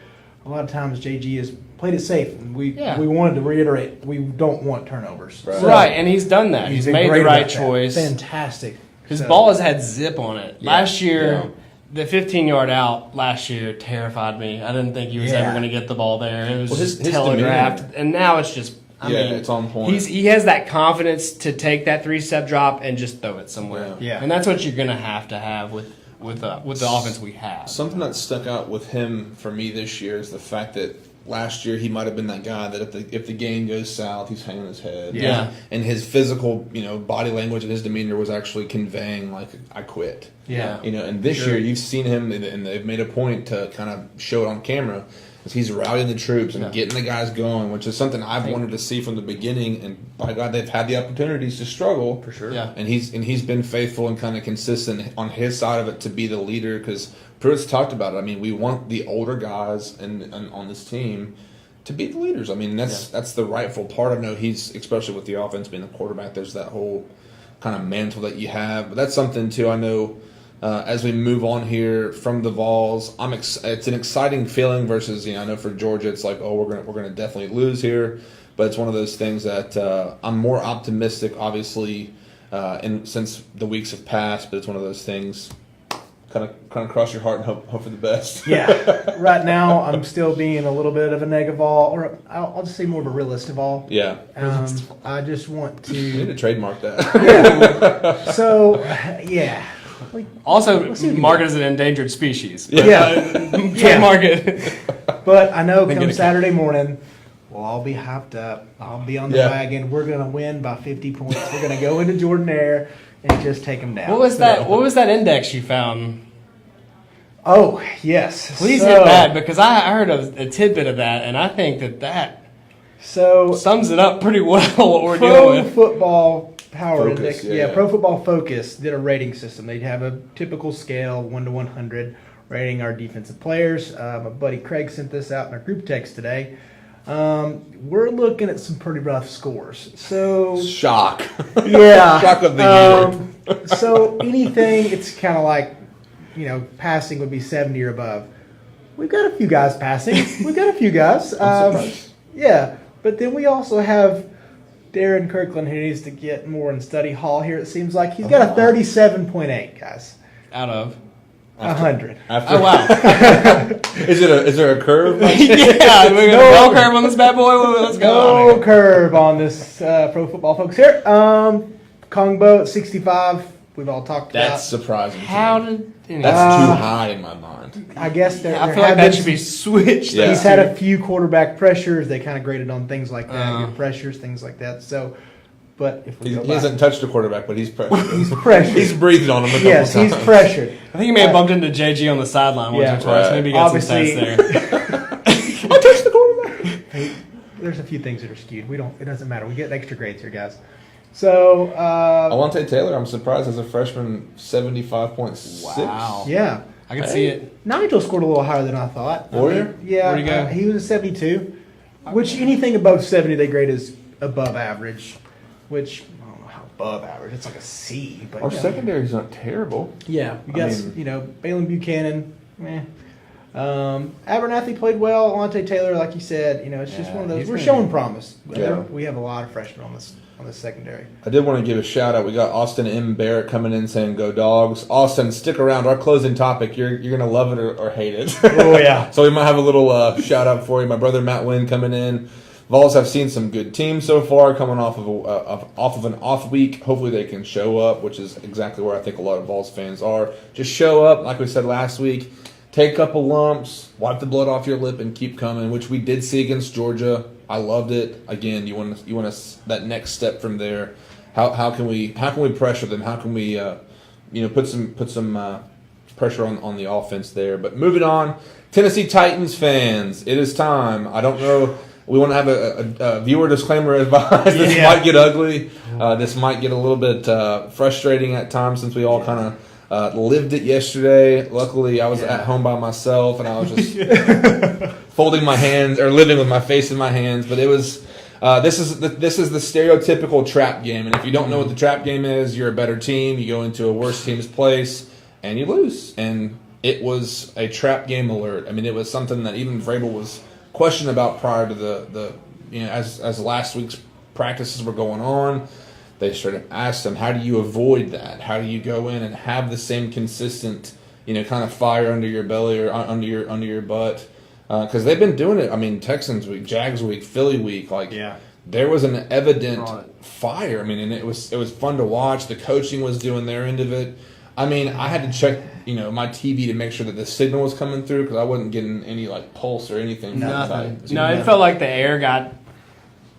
A lot of times JG has played it safe, and we wanted to reiterate we don't want turnovers. Right, so, and he's done that. He's made the right choice. Fantastic. His ball has had zip on it. Yeah. Last year, the 15-yard out last year terrified me. I didn't think he was ever going to get the ball there. It was just telegraphed, and now it's just it's on point. He has that confidence to take that 3-step drop and just throw it somewhere. Yeah. And that's what you're going to have with the offense we have. Something that stuck out with him for me this year is the fact that last year he might have been that guy that if the game goes south, he's hanging his head. Yeah. And his physical, body language and his demeanor was actually conveying like I quit. Yeah. And this year you've seen him, and they've made a point to kind of show it on camera. He's rallying the troops and getting the guys going, which is something I've wanted to see from the beginning. And by God, they've had the opportunities to struggle for sure. Yeah. And he's been faithful and kind of consistent on his side of it to be the leader. Because Pruitt's talked about it. We want the older guys and on this team to be the leaders. That's the rightful part. I know he's, especially with the offense being the quarterback, there's that whole kind of mantle that you have. But that's something too. I know. As we move on here from the Vols, it's an exciting feeling versus I know for Georgia it's like we're gonna definitely lose here, but it's one of those things that I'm more optimistic obviously, since the weeks have passed, but it's one of those things kind of cross your heart and hope for the best. Yeah, right now I'm still being a little bit of a negative all, or I'll just say more of a realist of all. Yeah, I just want to. You need to trademark that. Yeah. So yeah. Also, mark it as an endangered species. Yeah. Trademark it. But I know come Saturday morning, we'll all be hyped up. I'll be on the wagon. We're going to win by 50 points. We're going to go into Jordan Hare and just take them down. What was that index you found? Oh, yes. Please hit that, because I heard a tidbit of that, and I think that sums it up pretty well what we're dealing with. Football Power Focus, Index. yeah, Yeah, Pro Football Focus did a rating system. They'd have a typical scale, 1 to 100, rating our defensive players. My buddy Craig sent this out in our group text today. We're looking at some pretty rough scores. So Shock. yeah, Shock of the year. So anything, it's kind of like, passing would be 70 or above. We've got a few guys passing. We've got a few guys. Yeah, but then we also have Darren Kirkland, who needs to get more in study hall here. It seems like he's got a 37.8, guys. Out of 100. oh wow, Is there a curve? yeah, we got a bell curve on this bad boy. Let's go. No curve on this Pro Football Focus here. Kongbo at 65. We've all talked about. That's surprising. How did That's too high in my mind. I guess there, I there feel like have that been should be switched. Yeah. He's had a few quarterback pressures. They kind of graded on things like that, your pressures, things like that. So, but if we He go hasn't touched a quarterback, but he's pressured. he's pressured. He's breathed on him a couple Yes, times. he's pressured. I think he may have bumped into JG on the sideline once Yeah. or twice. Right. Maybe he got Obviously- some stats there. I touched the quarterback. There's a few things that are skewed. It doesn't matter. We get extra grades here, guys. So, Alante Taylor, I'm surprised as a freshman, 75.6. Wow. yeah. I can see it. Nigel scored a little higher than I thought. Warrior? Yeah. Where'd he go? He was a 72, which anything above 70 they grade as above average, which I don't know how above average. It's like a C. But Our secondary's not terrible. Yeah, you I got mean- Balin Buchanan. Abernathy played well. Alante Taylor, like you said, it's just Yeah, one of those. he's We're been- showing promise. Yeah. We have a lot of freshmen on this secondary. I did want to give a shout out. We got Austin M. Barrett coming in saying "Go Dogs." Austin, stick around. Our closing topic. You're gonna love it or hate it. Oh yeah. So we might have a little shout out for you. My brother Matt Wynn coming in. Vols have seen some good teams so far, coming off of an off week. Hopefully they can show up, which is exactly where I think a lot of Vols fans are. Just show up, like we said last week. Take a couple lumps, wipe the blood off your lip, and keep coming, which we did see against Georgia. I loved it. Again, you want that next step from there. How can we pressure them? How can we put some pressure on the offense there? But moving on, Tennessee Titans fans, it is time. I don't know. We want to have a viewer disclaimer advised. This might get ugly. This might get a little bit frustrating at times since we all kind of lived it yesterday. Luckily, I was at home by myself and I was just folding my hands or living with my face in my hands. But it was this is the stereotypical trap game. And if you don't know what the trap game is, you're a better team. You go into a worse team's place and you lose. And it was a trap game alert. I mean, it was something that even Vrabel was questioned about prior to the as last week's practices were going on. They straight up asked him, how do you avoid that? How do you go in and have the same consistent, kind of fire under your belly or under your butt? Because they've been doing it. I mean, Texans week, Jags week, Philly week, there was an evident fire. I mean, and it was fun to watch. The coaching was doing their end of it. I mean, I had to check, my TV to make sure that the signal was coming through because I wasn't getting any pulse or anything. Nothing. No, it felt like the air got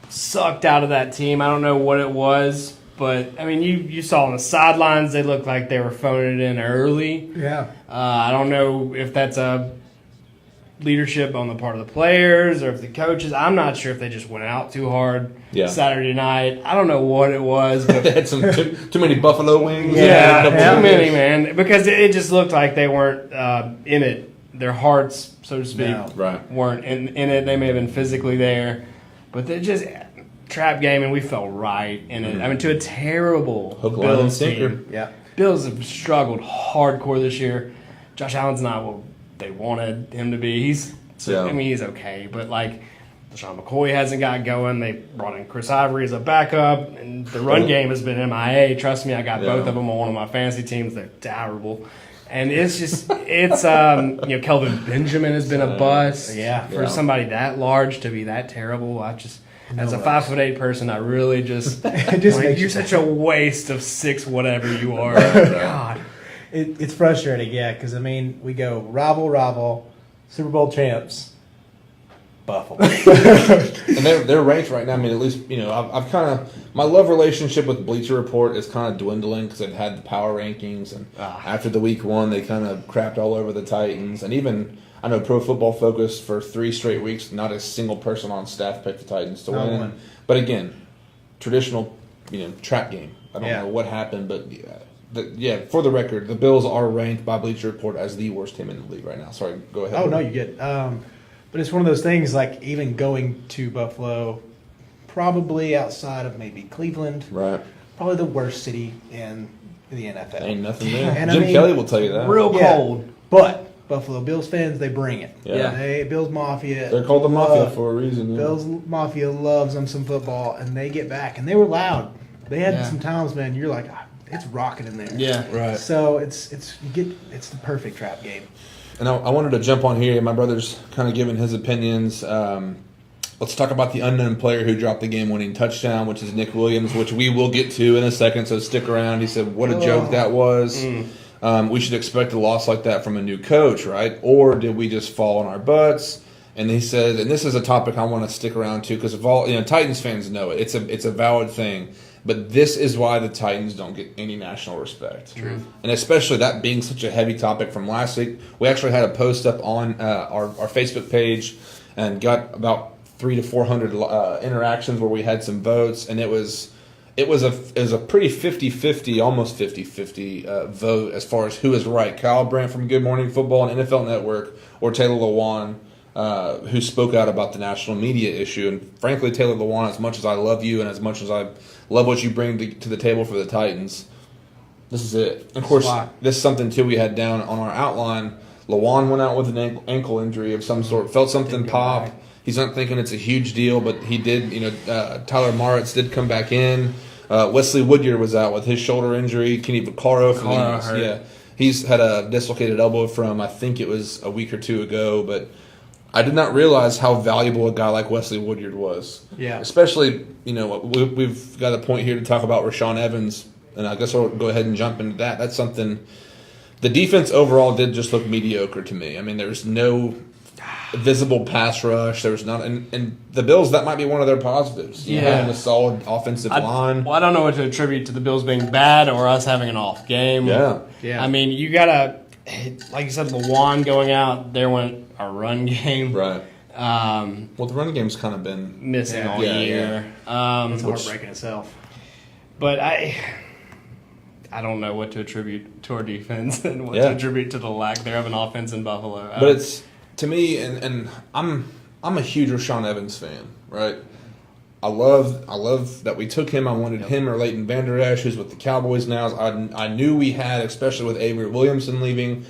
sucked out of that team. I don't know what it was, but I mean, you saw on the sidelines they looked like they were phoning it in early. Yeah. I don't know if that's a leadership on the part of the players or if the coaches. I'm not sure if they just went out too hard Saturday night. I don't know what it was, but they had some too many buffalo wings. Yeah, too many, man. Because it just looked like they weren't in it. Their hearts, so to speak, weren't in it. They may have been physically there, but they just trap game, and we fell right in it. I mean, to a terrible hook, line, and Bills sinker. team. Yeah. Bills have struggled hardcore this year. Josh Allen's not what they wanted him to be. He's okay, but LaShawn McCoy hasn't got going. They brought in Chris Ivory as a backup, and the run game has been MIA. Trust me, I got both of them on one of my fantasy teams. They're terrible. And it's just, Kelvin Benjamin has been a bust. For somebody that large to be that terrible. As a 5'8" person, I really just you're such a waste of 6 whatever you are. God. It's frustrating, because, we go rival, Super Bowl champs, Buffalo. And they're ranked right now. I mean, at least, I've kind of, my love relationship with Bleacher Report is kind of dwindling because they've had the power rankings. And after the week 1, they kind of crapped all over the Titans. And even, I know Pro Football Focus for 3 straight weeks, not a single person on staff picked the Titans to win. But again, traditional, trap game. I don't know what happened, but for the record, the Bills are ranked by Bleacher Report as the worst team in the league right now. Sorry, go ahead. Oh, no, you get but it's one of those things, like, even going to Buffalo, probably outside of maybe Cleveland, Right. probably the worst city in the NFL. Ain't nothing there. And Jim Kelly will tell you that. Real cold. But Buffalo Bills fans, they bring it. Yeah. Bills Mafia. They're called the Mafia for a reason. Yeah. Bills Mafia loves them some football, and they get back. And they were loud. They had some times, man, you're like, it's rocking in there. Yeah. Right. So it's the perfect trap game. And I wanted to jump on here. My brother's kind of giving his opinions. Let's talk about the unknown player who dropped the game-winning touchdown, which is Nick Williams, which we will get to in a second, so stick around. He said, what a joke that was. We should expect a loss like that from a new coach, right? Or did we just fall on our butts? And he said, and this is a topic I want to stick around to because Titans fans know it. It's a valid thing. But this is why the Titans don't get any national respect. True. And especially that being such a heavy topic from last week. We actually had a post up on our Facebook page and got about 300 to 400 interactions where we had some votes, and it was a pretty 50-50, almost 50-50 vote as far as who is right. Kyle Brandt from Good Morning Football and NFL Network, or Taylor Lewan, who spoke out about the national media issue. And frankly, Taylor Lewan, as much as I love you and as much as I love what you bring to the table for the Titans, this is it. Of course, this is something, too, we had down on our outline. Lewan went out with an ankle injury of some sort, felt something pop. He's not thinking it's a huge deal, but he did. Tyler Moritz did come back in. Wesley Woodyard was out with his shoulder injury. Kenny Vaccaro, he's had a dislocated elbow from, I think it was a week or two ago. But I did not realize how valuable a guy like Wesley Woodyard was. Yeah. Especially, we've got a point here to talk about Rashaan Evans, and I guess I'll go ahead and jump into that. That's something. The defense overall did just look mediocre to me. I mean, there's no visible pass rush. There was not, and the Bills, that might be one of their positives. Having a solid offensive line. Well, I don't know what to attribute to the Bills being bad or us having an off game. Yeah. I mean, you gotta, like you said, Lewan going out. There went our run game. Right. Well, the run game's kind of been missing all year. It's heartbreaking itself. But I don't know what to attribute to our defense and what to attribute to the lack thereof an offense in Buffalo. But it's, to me, and I'm a huge Rashaan Evans fan, right? I love that we took him. I wanted him or Leighton Vander Esch, who's with the Cowboys now. I knew we had, especially with Avery Williamson leaving,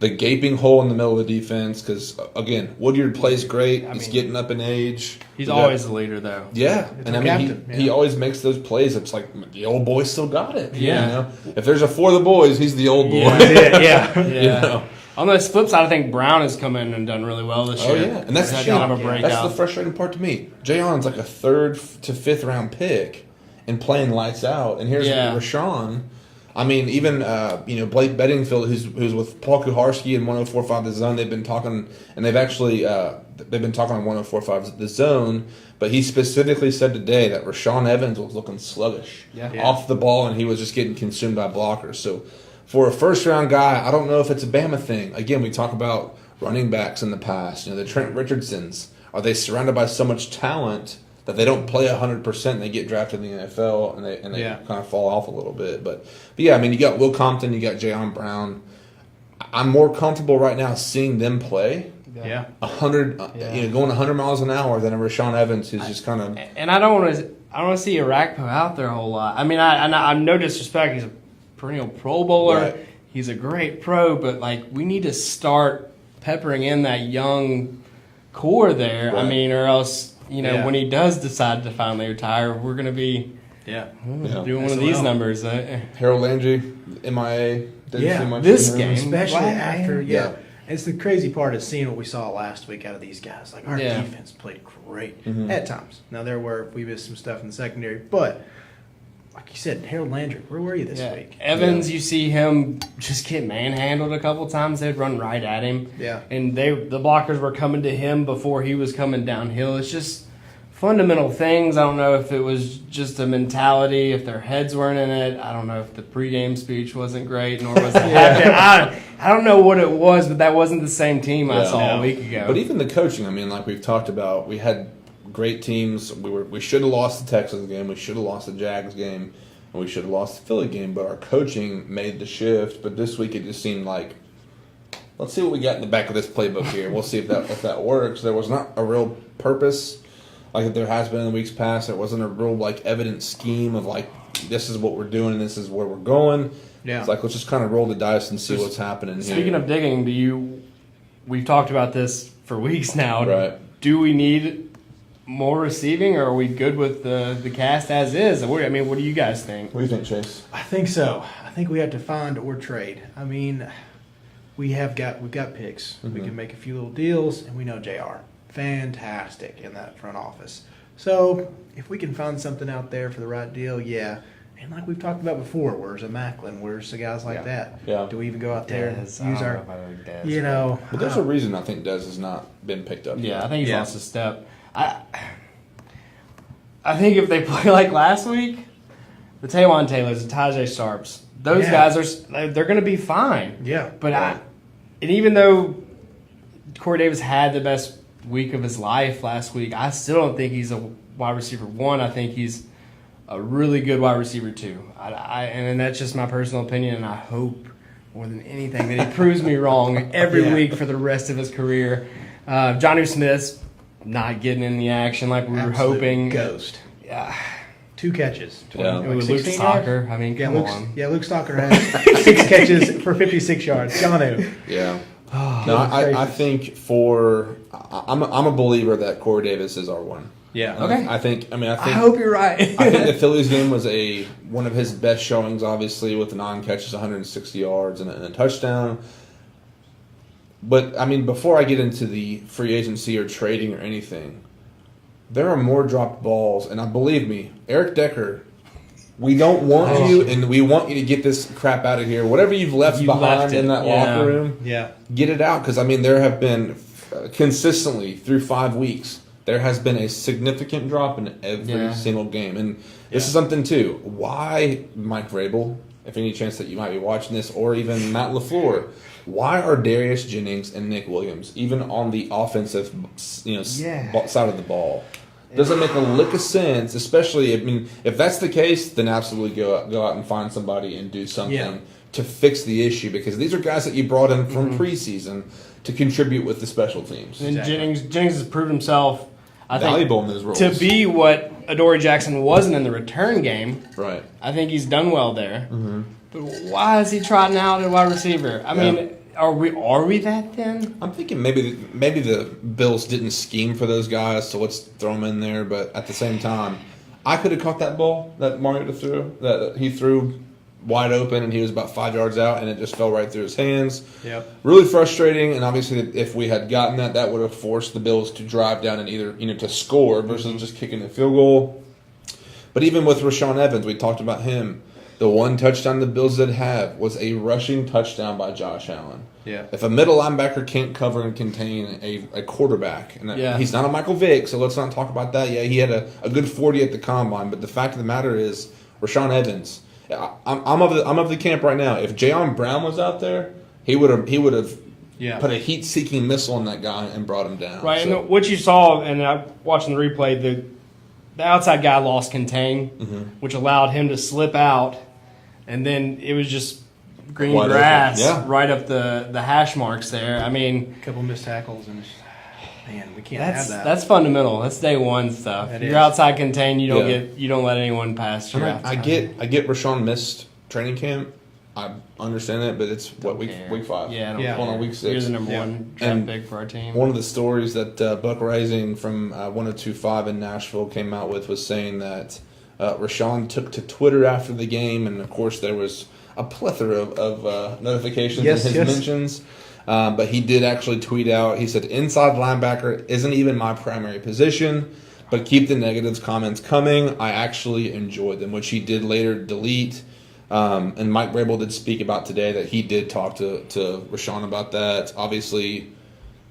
the gaping hole in the middle of the defense. Because again, Woodyard plays great. He's getting up in age. He's always the leader, though. Yeah, and I mean he always makes those plays. It's like the old boy still got it. Yeah. If there's a for the boys, he's the old boy. Yeah. On the flip side, I think Brown has come in and done really well this year. Oh, yeah. And that's kind of a breakout. That's the frustrating part to me. Jaylon's like a 3rd to 5th round pick and playing lights out. And here's Rashaan. I mean, even Blake Bedingfield, who's with Paul Kuharsky and 104.5 The Zone, they've been talking, and they've actually they've been talking on 104.5 The Zone. But he specifically said today that Rashaan Evans was looking sluggish off the ball, and he was just getting consumed by blockers. So for a first-round guy, I don't know if it's a Bama thing. Again, we talk about running backs in the past. The Trent Richardsons. Are they surrounded by so much talent that they don't play 100% and they get drafted in the NFL and they kind of fall off a little bit? But yeah, I mean, you got Will Compton, you got Jayon Brown. I'm more comfortable right now seeing them play. Yeah. 100, going 100 miles an hour than a Rashaan Evans who's just kind of. And I don't want to see Arakpo out there a whole lot. I mean, I'm no disrespect. He's a perennial Pro Bowler. Right. He's a great pro, but we need to start peppering in that young core there. Right. I mean, or else when he does decide to finally retire, we're going to be doing one of these numbers. Harold Landry, MIA. Didn't see much this of him. game, especially after It's the crazy part is seeing what we saw last week out of these guys. Like, our defense played great at times. Now, we missed some stuff in the secondary, but like you said, Harold Landry, where were you this week? Evans, you see him just get manhandled a couple times. They'd run right at him. Yeah. And the blockers were coming to him before he was coming downhill. It's just fundamental things. I don't know if it was just a mentality, if their heads weren't in it. I don't know if the pregame speech wasn't great, nor was the halftime. I don't know what it was, but that wasn't the same team I saw a week ago. But even the coaching, I mean, like we've talked about, we had great teams. We should have lost the Texans game. We should have lost the Jags game. and we should have lost the Philly game, but our coaching made the shift. But this week it just seemed like, let's see what we got in the back of this playbook here. We'll see if that works. There was not a real purpose like there has been in the weeks past. There wasn't a real like evident scheme of like, this is what we're doing and this is where we're going. Yeah. It's like, let's just kind of roll the dice and see what's happening here. Speaking of digging, we've talked about this for weeks now. Right. Do we need more receiving, or are we good with the cast as is? I mean, what do you guys think? What do you think, Chase? I think so. I think we have to find or trade. I mean, we've got picks. Mm-hmm. We can make a few little deals, and we know JR. Fantastic in that front office. So if we can find something out there for the right deal, yeah. And like we've talked about before, where's a Macklin? Where's the guys like that? Yeah. Do we even go out there and Dez, use our, But there's a reason I think Dez has not been picked up. Yeah, yet. I think he's lost a step. I think if they play like last week, the Taywan Taylors, the Tajay Sharps, those guys they're going to be fine. Yeah. But and even though Corey Davis had the best week of his life last week, I still don't think he's a wide receiver 1. I think he's a really good wide receiver 2. And that's just my personal opinion, and I hope more than anything that he proves me wrong every week for the rest of his career. Jonnu Smith's not getting in the action like we were hoping. Ghost. Yeah. 2 catches. 20, Yeah. like Luke 16 Stalker. yards? I mean, Yeah, come on. Luke Stalker has 6 catches for 56 yards. Jonnu. Yeah. No, I think I'm a believer that Corey Davis is our one. Yeah. Okay. I think. I hope you're right. I think the Phillies game was one of his best showings, obviously, with 9 catches, 160 yards, and a touchdown. But I mean, before I get into the free agency or trading or anything, there are more dropped balls, and believe me, Eric Decker. We don't want you, and we want you to get this crap out of here. Whatever you've left behind in that locker room, get it out. Because, I mean, there have been consistently through 5 weeks, there has been a significant drop in every single game. And this is something, too. Why, Mike Vrabel, if any chance that you might be watching this, or even Matt LaFleur, why are Darius Jennings and Nick Williams, even on the offensive side of the ball, doesn't make a lick of sense, especially, I mean, if that's the case, then absolutely go out and find somebody and do something to fix the issue, because these are guys that you brought in from preseason to contribute with the special teams. And Jennings has proved himself, I valuable think, in those roles. to be what Adoree Jackson wasn't in the return game. Right. I think he's done well there. Mm-hmm. But why is he trotting out at wide receiver? I mean, are we that thin? I'm thinking maybe the Bills didn't scheme for those guys, so let's throw them in there. But at the same time, I could have caught that ball that Mariota threw, that he threw wide open, and he was about 5 yards out, and it just fell right through his hands. Yep. Really frustrating, and obviously if we had gotten that would have forced the Bills to drive down and either to score versus just kicking a field goal. But even with Rashaan Evans, we talked about him. The one touchdown the Bills did have was a rushing touchdown by Josh Allen. Yeah. If a middle linebacker can't cover and contain a quarterback, and he's not a Michael Vick, so let's not talk about that. Yeah, he had a good 40 at the combine, but the fact of the matter is, Rashaan Evans, I'm of the camp right now. If Jayon Brown was out there, he would have put a heat-seeking missile on that guy and brought him down. Right, so. and what you saw, and watching the replay, the outside guy lost contain, which allowed him to slip out. And then it was just green Wide grass right up the hash marks there. I mean, a couple missed tackles, and man, we can't have that. That's fundamental. That's day one stuff. If you're outside contained, you don't let anyone pass you. I get Rashaan missed training camp. I understand that, but it's week 5. Yeah, going on week 6. You're the number one draft pick for our team. One of the stories that Buck Rising from 1025 in Nashville came out with was saying that Rashaan took to Twitter after the game, and of course there was a plethora of notifications and his mentions. But he did actually tweet out, he said, "Inside linebacker isn't even my primary position, but keep the negatives comments coming. I actually enjoyed them," which he did later delete. And Mike Vrabel did speak about today that he did talk to Rashaan about that. Obviously,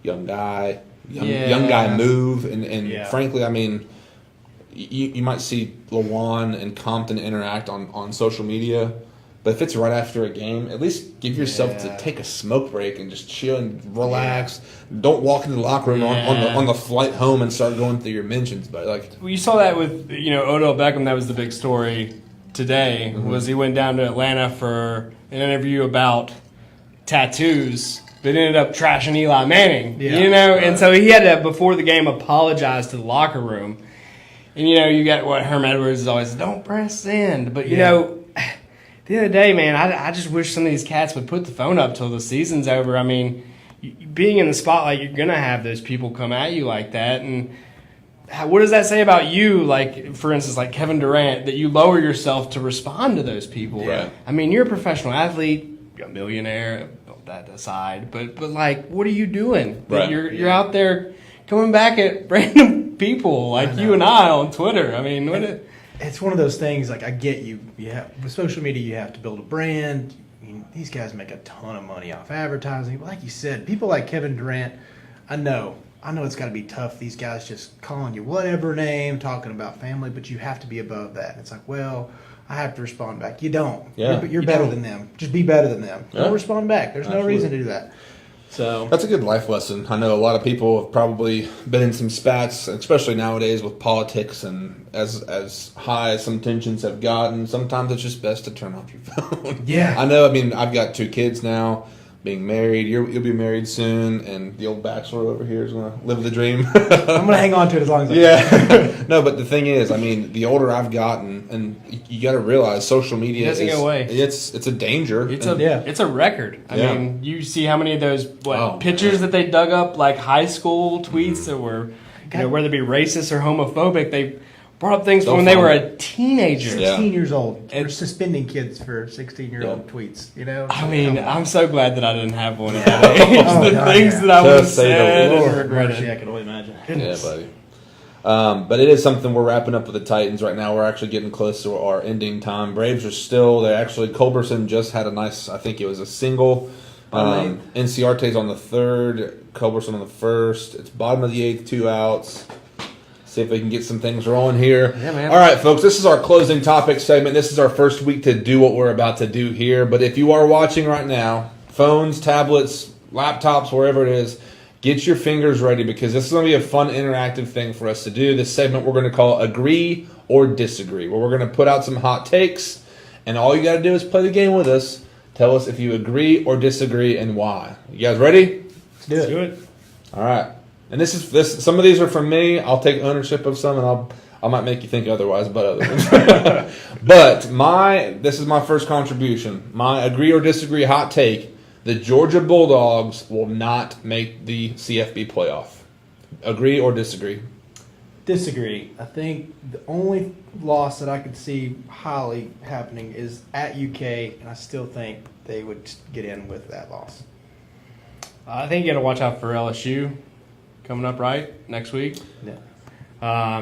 young guy move, and frankly, I mean, you might see Lawan and Compton interact on social media, but if it's right after a game, at least give yourself to take a smoke break and just chill and relax. Don't walk into the locker room on the flight home and start going through your mentions. But you saw that with Odell Beckham. That was the big story today was he went down to Atlanta for an interview about tattoos, but ended up trashing Eli Manning. Yeah. And so he had to, before the game, apologize to the locker room. And you got what Herm Edwards is always, don't press send. But at the end of the day, man, I just wish some of these cats would put the phone up till the season's over. I mean, being in the spotlight, you're gonna have those people come at you like that, and what does that say about you? Like, for instance, like Kevin Durant, that you lower yourself to respond to those people. Yeah. I mean, you're a professional athlete, you're a millionaire, that aside, but like, what are you doing? Right. You're out there coming back at random people like you and I on Twitter. I mean, it's one of those things. Like, I get you. With social media, you have to build a brand. These guys make a ton of money off advertising. But like you said, people like Kevin Durant, I know it's got to be tough. These guys just calling you whatever name, talking about family, but you have to be above that. And it's like, well, I have to respond back. You don't. Yeah. You're better than them. Just be better than them. Yeah. Don't respond back. There's Absolutely. no reason to do that. So That's a good life lesson. I know a lot of people have probably been in some spats, especially nowadays with politics, and as high as some tensions have gotten, sometimes it's just best to turn off your phone. Yeah. I know. I mean, I've got 2 kids now. Being married, you'll be married soon, and the old bachelor over here is going to live the dream. I'm going to hang on to it as long as I can. Yeah. No, but the thing is, I mean, the older I've gotten, and you got to realize social media It doesn't go away. It's a danger. It's And- a record. I Yeah. mean, you see how many of those Oh, pictures that they dug up, like high school tweets that were, whether it be racist or homophobic, they brought up things They'll from when they find were it. a teenager. 16 years old. We're It's- suspending kids for 16-year-old tweets. I mean, I'm so glad that I didn't have one at Yeah. that age. Oh, The God, things yeah. that I would have Just say the said Lord. and regretted. I can only imagine. Yeah, buddy. But it is something we're wrapping up with the Titans right now. We're actually getting close to our ending time. Braves are still, Culberson just had a nice, I think it was a single. Enciarte's on the 3rd, Culberson on the 1st. It's bottom of the 8th, 2 outs. See if we can get some things rolling here. Yeah, man. All right, folks, this is our closing topic segment. This is our first week to do what we're about to do here. But if you are watching right now, phones, tablets, laptops, wherever it is, get your fingers ready, because this is going to be a fun, interactive thing for us to do. This segment we're going to call Agree or Disagree, where we're going to put out some hot takes, and all you got to do is play the game with us. Tell us if you agree or disagree and why. You guys ready? Let's do it. All right. And this. Some of these are from me. I'll take ownership of some, and I might make you think otherwise about other ones. But this is my first contribution. My agree or disagree hot take: the Georgia Bulldogs will not make the CFB playoff. Agree or disagree? Disagree. I think the only loss that I could see highly happening is at UK, and I still think they would get in with that loss. I think you got to watch out for LSU coming up next week. Yeah.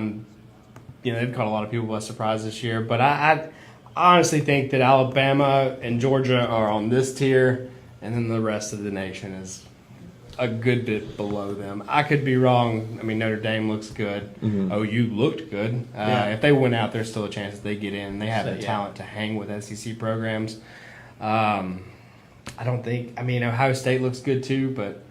They've caught a lot of people by surprise this year, but I honestly think that Alabama and Georgia are on this tier, and then the rest of the nation is a good bit below them. I could be wrong. I mean, Notre Dame looks good. OU looked good. Yeah. If they win out, there's still a chance that they get in. They have the Yeah. talent to hang with SEC programs. I don't think. I mean, Ohio State looks good too, but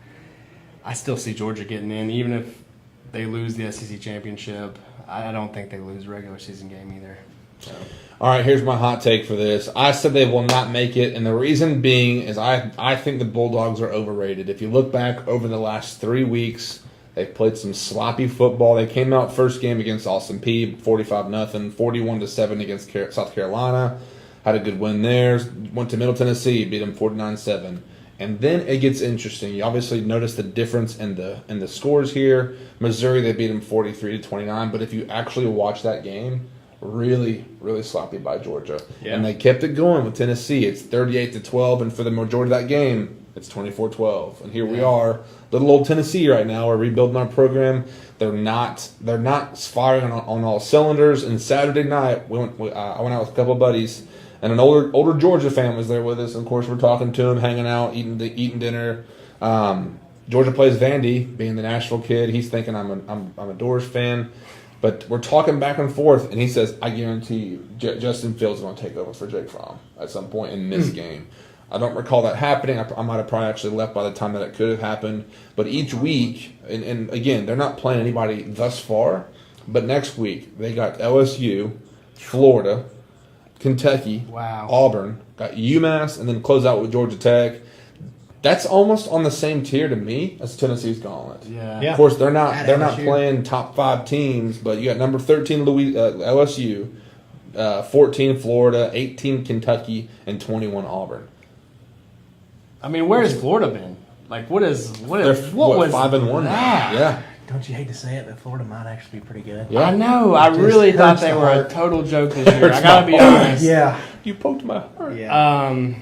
I still see Georgia getting in, even if they lose the SEC championship. I don't think they lose a regular season game either. So. All right, here's my hot take for this. I said they will not make it, and the reason being is I think the Bulldogs are overrated. If you look back over the last 3 weeks, they've played some sloppy football. They came out first game against Austin Peay, 45-0, 41-7 against South Carolina. Had a good win there. Went to Middle Tennessee, beat them 49-7. And then it gets interesting. You obviously notice the difference in the scores here. Missouri, they beat them 43-29. But if you actually watch that game, really, really sloppy by Georgia. Yeah. And they kept it going with Tennessee. It's 38-12, and for the majority of that game, it's 24-12. And here we are, little old Tennessee right now. We're rebuilding our program. They're not firing on all cylinders. And Saturday night, I went out with a couple of buddies, and an older Georgia fan was there with us. And of course, we're talking to him, hanging out, eating dinner. Georgia plays Vandy, being the Nashville kid. He's thinking I'm a Doors fan. But we're talking back and forth, and he says, I guarantee you, Justin Fields is going to take over for Jake Fromm at some point in this game. I don't recall that happening. I might have probably actually left by the time that it could have happened. But each week, and again, they're not playing anybody thus far, but next week, they got LSU, Florida, Kentucky, Wow. Auburn, got UMass, and then close out with Georgia Tech. That's almost on the same tier to me as Tennessee's Gauntlet. Yeah. Yeah. Of course, they're not At LSU. playing top 5 teams, but you got number 13 LSU, 14 Florida, 18 Kentucky, and 21 Auburn. I mean, where has Florida been? Like, what They're was 5-1 now. that? Yeah. Don't you hate to say it, but Florida might actually be pretty good. Yeah. I know. I Just really thought hurts they the were a heart. total joke this year. I Hurts gotta my be heart. honest. Yeah. You poked my heart. Yeah.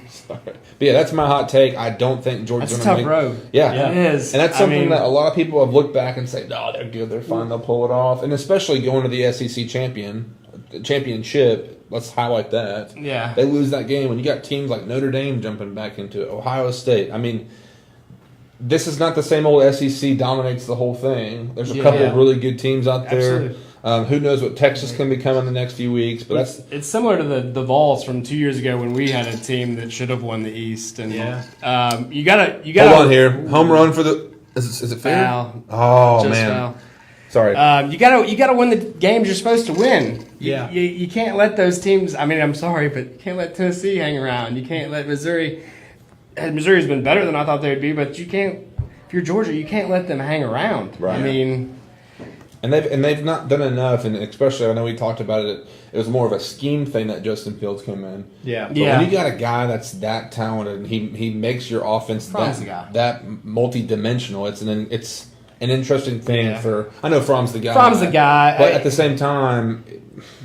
Sorry. But yeah, that's my hot take. I don't think Georgia's That's a going to tough make road. Yeah. It is. And that's I something mean- that a lot of people have looked back and say, "No, they're good. They're fine. They'll pull it off." And especially going to the SEC championship, let's highlight that. Yeah. They lose that game when you got teams like Notre Dame jumping back into it, Ohio State. I mean, this is not the same old SEC dominates the whole thing. There's a Yeah. couple of really good teams out there. Absolutely. Who knows what Texas can become in the next few weeks? But that's It's similar to the Vols from 2 years ago when we had a team that should have won the East. And you gotta hold on here. Home run for the is it fair? Foul. Oh Just man, foul. sorry. You gotta win the games you're supposed to win. Yeah. You can't let those teams. I mean, I'm sorry, but you can't let Tennessee hang around. You can't let Missouri. And Missouri's been better than I thought they'd be, but you can't. If you're Georgia, you can't let them hang around. Right. I mean, And they've not done enough, and especially I know we talked about it. It was more of a scheme thing that Justin Fields came in. Yeah. But Yeah. when you got a guy that's that talented, and he makes your offense Fromm's the guy. that multi-dimensional. It's an interesting thing Yeah. for. I know Fromm's the guy. Fromm's the guy. but at the same time,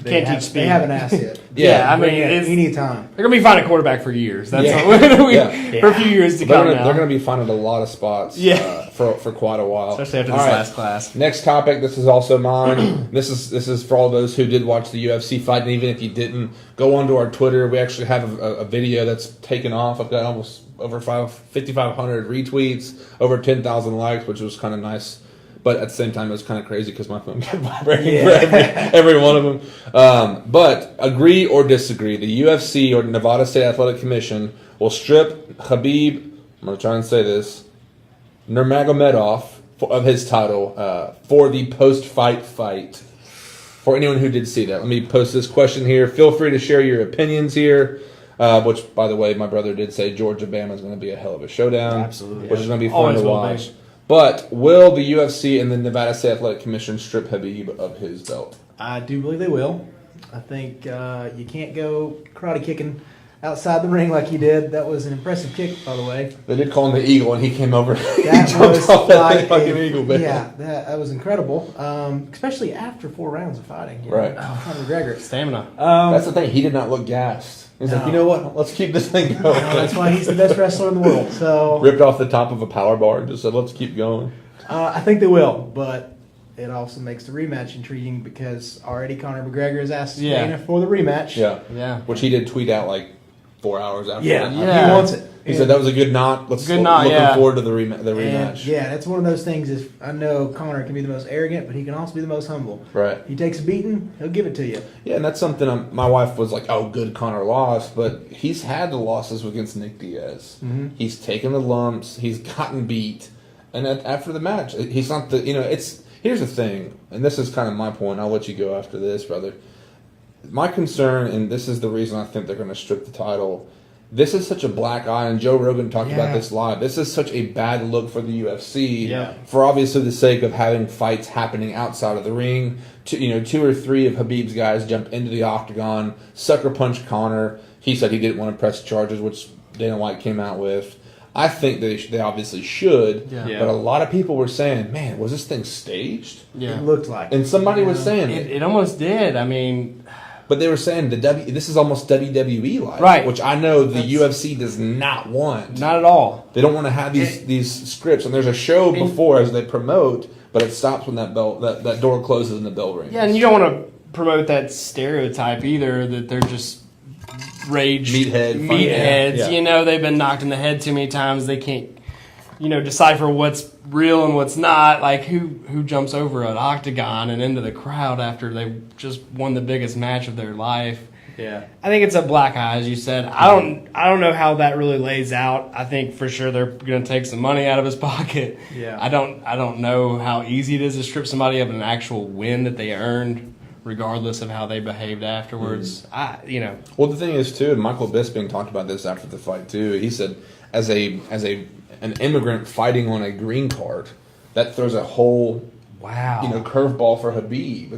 Can't teach speed. They have an asset. Yeah, I mean, Yeah, it's, we need time. they're gonna be finding a quarterback for years. That's Yeah. all. Yeah. For a few years to they're come gonna, now. they're going to be finding a lot of spots. Yeah. For quite a while, Especially after All this right. last class. Next topic. This is also mine. This is for all those who did watch the UFC fight, and even if you didn't, go onto our Twitter. We actually have a video that's taken off. I've got almost over 5,500 retweets, over 10,000 likes, which was kind of nice. But at the same time, it was kind of crazy because my phone kept vibrating for every one of them. But agree or disagree, the UFC or Nevada State Athletic Commission will strip Khabib. I'm going to try and say this. Nurmagomedov of his title for the post-fight fight. For anyone who did see that, let me post this question here. Feel free to share your opinions here. Which, by the way, my brother did say Georgia-Bama is going to be a hell of a showdown. Absolutely. Which is going to be fun Always to will be. watch. But will the UFC and the Nevada State Athletic Commission strip Khabib of his belt? I do believe they will. I think you can't go karate kicking outside the ring like he did. That was an impressive kick, by the way. They did call him the Eagle, and he came over. he That jumped was off that like fucking Eagle, man. yeah, that was incredible. Especially after 4 rounds of fighting. You Right. know, Conor McGregor. Stamina. That's the thing. He did not look gassed. He's like, No. you know what? Let's keep this thing going. No, that's why he's the best wrestler in the world. So Ripped off the top of a power bar and just said, let's keep going. I think they will, but it also makes the rematch intriguing because already Conor McGregor has asked Yeah. Dana for the rematch. Yeah. Yeah. Which he did tweet out like 4 hours after Yeah, that. Yeah. he wants it. He said that was a good knot. Good knot, looking yeah. forward to the And, rematch. yeah, that's one of those things. Is I know Conor can be the most arrogant, but he can also be the most humble. Right. He takes a beating, he'll give it to you. Yeah, and that's something my wife was like, oh, good Connor lost, but he's had the losses against Nick Diaz. Mm-hmm. He's taken the lumps. He's gotten beat. And after the match, he's not the, here's the thing, and this is kind of my point. I'll let you go after this, brother. My concern, and this is the reason I think they're going to strip the title, this is such a black eye, and Joe Rogan talked about this live. This is such a bad look for the UFC, Yeah. for obviously the sake of having fights happening outside of the ring. 2 or 3 of Khabib's guys jumped into the octagon, sucker punched Conor. He said he didn't want to press charges, which Dana White came out with. I think they obviously should, Yeah. but a lot of people were saying, man, was this thing staged? Yeah. It looked like. And somebody was Yeah. saying It almost did. I mean, but they were saying this is almost WWE like, Right. which I know the UFC does not want. not at all. They don't want to have these scripts, and there's a show before as they promote, but it stops when that door closes and the bell rings. Yeah, and you don't want to promote that stereotype either that they're just rage meatheads. Yeah. You know, they've been knocked in the head too many times. They can't, decipher what's real and what's not. Like who jumps over an octagon and into the crowd after they just won the biggest match of their life. Yeah. I think it's a black eye, as you said. I don't know how that really lays out. I think for sure they're going to take some money out of his pocket. Yeah. I don't know how easy it is to strip somebody of an actual win that they earned regardless of how they behaved afterwards. Well, the thing is too, and Michael Bisping talked about this after the fight too. He said, as an immigrant fighting on a green card, that throws a whole curveball for Khabib.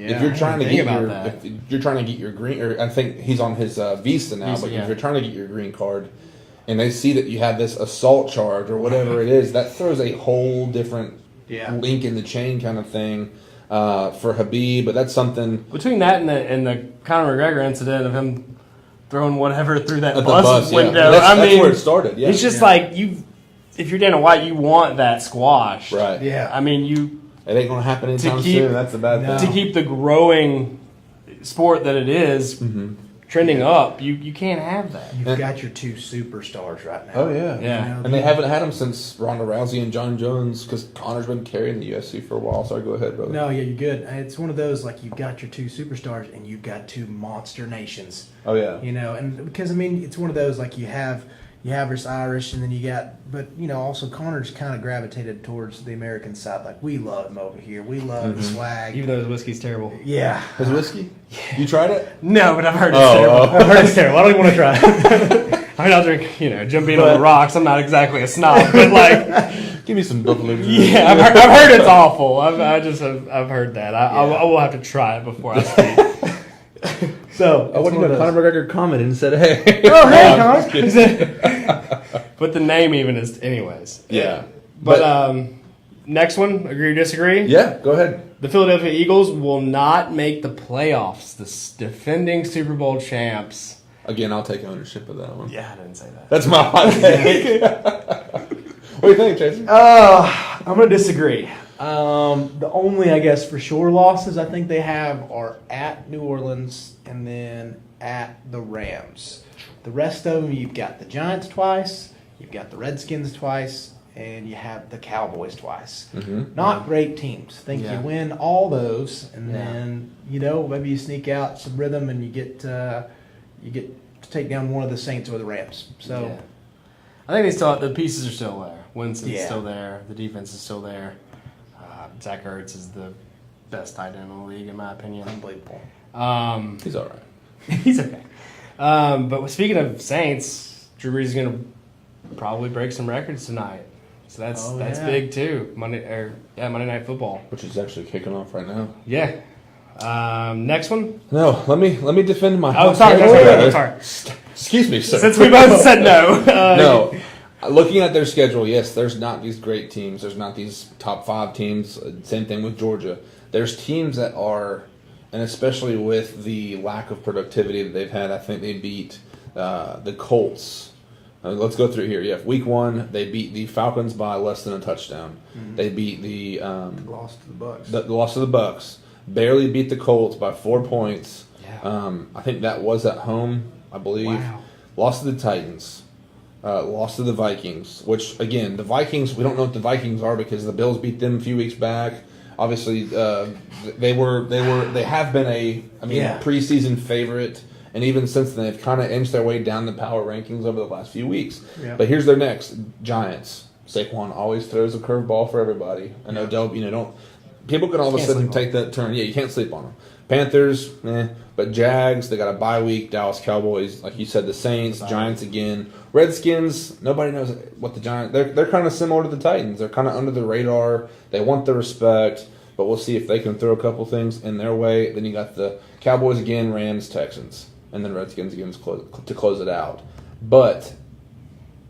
If you're trying to get your green, or I think he's on his visa now, but if you're trying to get your green card, and they see that you have this assault charge or whatever it is, that throws a whole different link in the chain kind of thing for Khabib. But that's something between that and the Conor McGregor incident of him throwing whatever through that bus window. That's where it started. Yeah, it's just like if you're Dana White, you want that squashed. Right. Yeah. I mean, it ain't going to happen anytime soon. That's the bad thing. To keep the growing sport that it is trending up, you can't have that. You've got your 2 superstars right now. Oh, yeah. Yeah. And they haven't had them since Ronda Rousey and John Jones because Conor's been carrying the UFC for a while. Sorry, go ahead, brother. No, yeah, you're good. It's one of those, like, you've got your 2 superstars and you've got 2 monster nations. Oh, yeah. And because, I mean, it's one of those, like, you have this Irish, and then you got, but also Conor's kind of gravitated towards the American side. Like, we love him over here. We love the swag. Even though his whiskey's terrible. Yeah. His whiskey? Yeah. You tried it? No, but I've heard it's terrible. I've heard it's terrible. I don't even want to try it. I mean, I'll drink, Jim Beam on the rocks. I'm not exactly a snob, but like, give me some buffalo. Yeah, I've heard it's awful. I've heard that. I will have to try it before I speak. So I want to know Conor McGregor commented and said, "Hey, Conor." But the name even is, anyways. Yeah. But next one, agree or disagree? Yeah, go ahead. The Philadelphia Eagles will not make the playoffs. The defending Super Bowl champs. Again, I'll take ownership of that one. Yeah, I didn't say that. That's my hot take. What do you think, Jason? I'm going to disagree. The only, I guess, for sure losses I think they have are at New Orleans and then at the Rams. The rest of them, you've got the Giants twice, you've got the Redskins twice, and you have the Cowboys twice. Not great teams. I think you win all those, and then maybe you sneak out some rhythm and you get to take down one of the Saints or the Rams. So I think the pieces are still there. Winston's still there. The defense is still there. Zach Ertz is the best tight end in the league, in my opinion. Unbelievable. He's all right. He's okay. But speaking of Saints, Drew Brees is going to probably break some records tonight. So that's big too. Monday Night Football, which is actually kicking off right now. Yeah. Next one. No, let me defend my. Oh, sorry. Excuse me, sir. Since we both said no. No. Looking at their schedule, yes, there's not these great teams. There's not these top 5 teams. Same thing with Georgia. There's teams that are, and especially with the lack of productivity that they've had, I think they beat the Colts. Let's go through here. Yeah, week 1, they beat the Falcons by less than a touchdown. They beat the lost to the Bucs. The loss to the Bucs. Barely beat the Colts by 4 points. Yeah. I think that was at home, I believe. Wow. Lost to the Titans. Lost to the Vikings, which again, the Vikings, we don't know what the Vikings are because the Bills beat them a few weeks back. Obviously, they have been a preseason favorite, and even since then, they've kind of inched their way down the power rankings over the last few weeks. Yeah. But here's their next Giants. Saquon always throws a curveball for everybody. I know, don't people can all of a sudden take that turn. Yeah, you can't sleep on them. Panthers, but Jags, they got a bye week. Dallas Cowboys, like you said, the Saints, Giants again. Redskins, nobody knows what the Giants. They're kind of similar to the Titans. They're kind of under the radar. They want the respect, but we'll see if they can throw a couple things in their way. Then you got the Cowboys again, Rams, Texans, and then Redskins again to close it out. But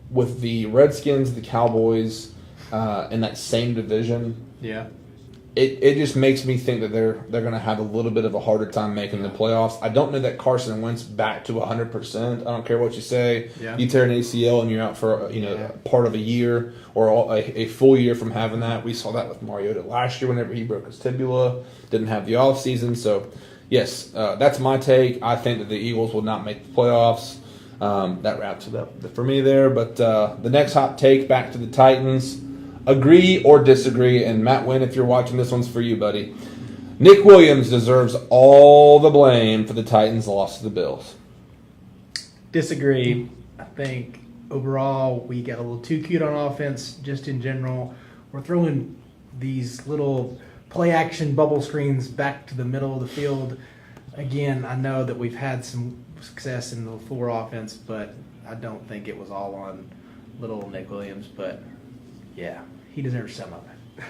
with the Redskins, the Cowboys, in that same division, It just makes me think that they're going to have a little bit of a harder time making the playoffs. I don't know that Carson Wentz back to 100%. I don't care what you say. Yeah. You tear an ACL and you're out for part of a year or a full year from having that. We saw that with Mariota last year whenever he broke his tibula. Didn't have the off season. So, yes, that's my take. I think that the Eagles will not make the playoffs. That wraps it up for me there. But the next hot take, back to the Titans. Agree or disagree, and Matt Wynn, if you're watching, this one's for you, buddy. Nick Williams deserves all the blame for the Titans' loss to the Bills. Disagree. I think overall we got a little too cute on offense just in general. We're throwing these little play action bubble screens back to the middle of the field. Again, I know that we've had some success in the floor offense, but I don't think it was all on little Nick Williams. But yeah, he deserves some of it.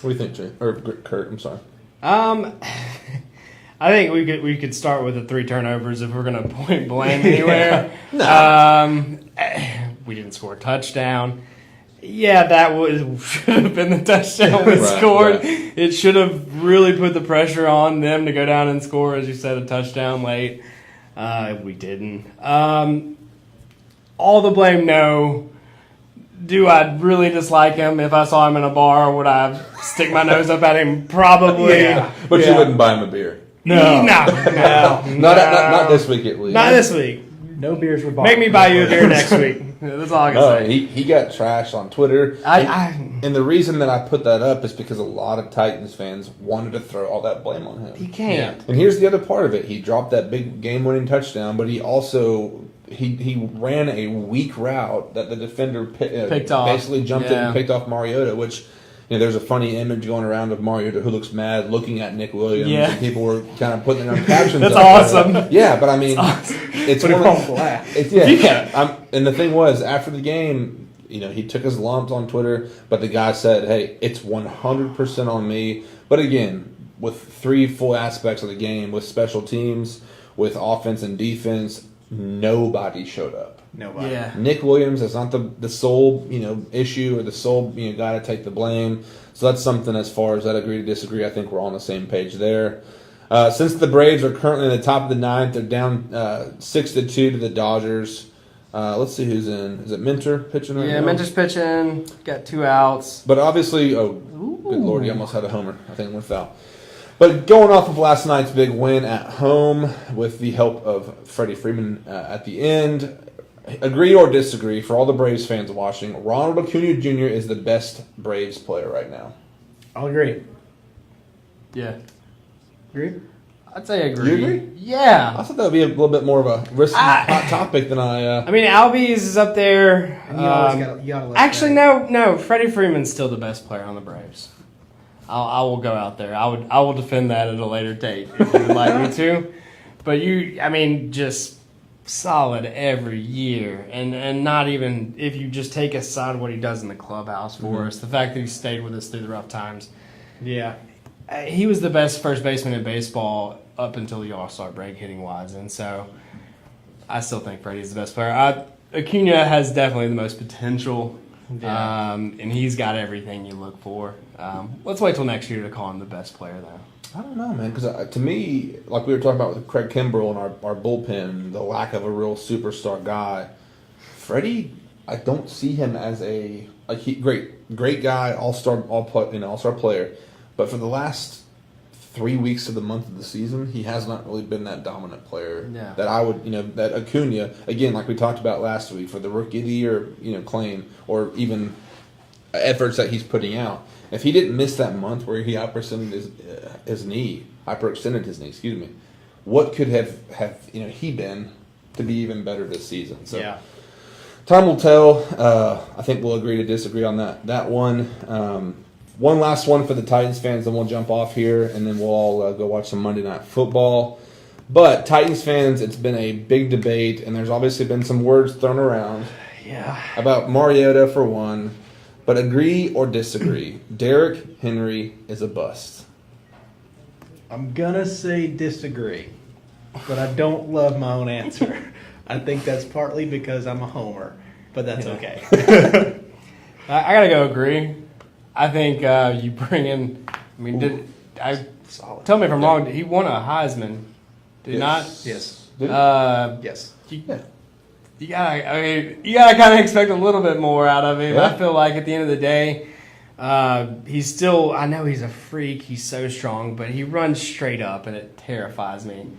What do you think, Jay? Or Kurt? I'm sorry. I think we could start with the 3 turnovers if we're going to point blame anywhere. We didn't score a touchdown. Yeah, that should have been the touchdown we scored. Right. It should have really put the pressure on them to go down and score, as you said, a touchdown late. We didn't. All the blame, no. Do I really dislike him? If I saw him in a bar, would I stick my nose up at him? Probably. Yeah. But you wouldn't buy him a beer. No. Not this week at least. Not this week. No beers were bought. Make me buy you a beer next week. That's all I can say. He got trashed on Twitter. And the reason that I put that up is because a lot of Titans fans wanted to throw all that blame on him. He can't. And here's the other part of it. He dropped that big game-winning touchdown, but he also he ran a weak route that the defender picked off. Basically jumped in and picked off Mariota, which... there's a funny image going around of Mariota who looks mad looking at Nick Williams. Yeah. And people were kind of putting their own captions That's up. awesome. Yeah, but I mean, it's one of laugh. And the thing was, after the game, he took his lumps on Twitter, but the guy said, hey, it's 100% on me. But again, with 3 full aspects of the game, with special teams, with offense and defense, nobody showed up. Nobody. Yeah. Nick Williams is not the sole issue or the sole guy to take the blame. So that's something as far as that agree to disagree. I think we're all on the same page there. Since the Braves are currently in the top of the 9th, they're down 6-2 to the Dodgers. Let's see who's in. Is it Minter pitching right now? Yeah, Minter's pitching. Got 2 outs. But obviously, good Lord, he almost had a homer. I think it went foul. But going off of last night's big win at home with the help of Freddie Freeman at the end. Agree or disagree, for all the Braves fans watching, Ronald Acuña Jr. is the best Braves player right now. I'll agree. Yeah. Agree? I'd say agree. You agree? Yeah. I thought that would be a little bit more of a risky hot topic than I... I mean, Albies is up there. And you gotta let actually, no. Freddie Freeman's still the best player on the Braves. I will go out there. I will defend that at a later date if you would like me to. But just... solid every year, and not even if you just take aside what he does in the clubhouse for us, the fact that he stayed with us through the rough times. Yeah, he was the best first baseman in baseball up until the All-Star break, hitting wise, and so I still think Freddie's the best player. Acuña has definitely the most potential, and he's got everything you look for. Let's wait till next year to call him the best player, though. I don't know, man, because to me, like we were talking about with Craig Kimbrell and our bullpen, the lack of a real superstar guy, Freddie, I don't see him as great guy, all-star player, but for the last 3 weeks of the month of the season, he has not really been that dominant player that I would, that Acuña, again, like we talked about last week, for the rookie of the year, claim, or even efforts that he's putting out. If he didn't miss that month where he hyperextended his knee, what could have he been to be even better this season? So time will tell. I think we'll agree to disagree on that one. One last one for the Titans fans, then we'll jump off here, and then we'll all go watch some Monday Night Football. But Titans fans, it's been a big debate, and there's obviously been some words thrown around about Mariota for one. But agree or disagree, Derrick Henry is a bust. I'm going to say disagree, but I don't love my own answer. I think that's partly because I'm a homer, but that's okay. I got to go agree. I think you bring in, tell me if I'm wrong, he won a Heisman, did not? Yes. Yes. You gotta kind of expect a little bit more out of him. Yeah. I feel like at the end of the day, he's still. I know he's a freak. He's so strong, but he runs straight up, and it terrifies me.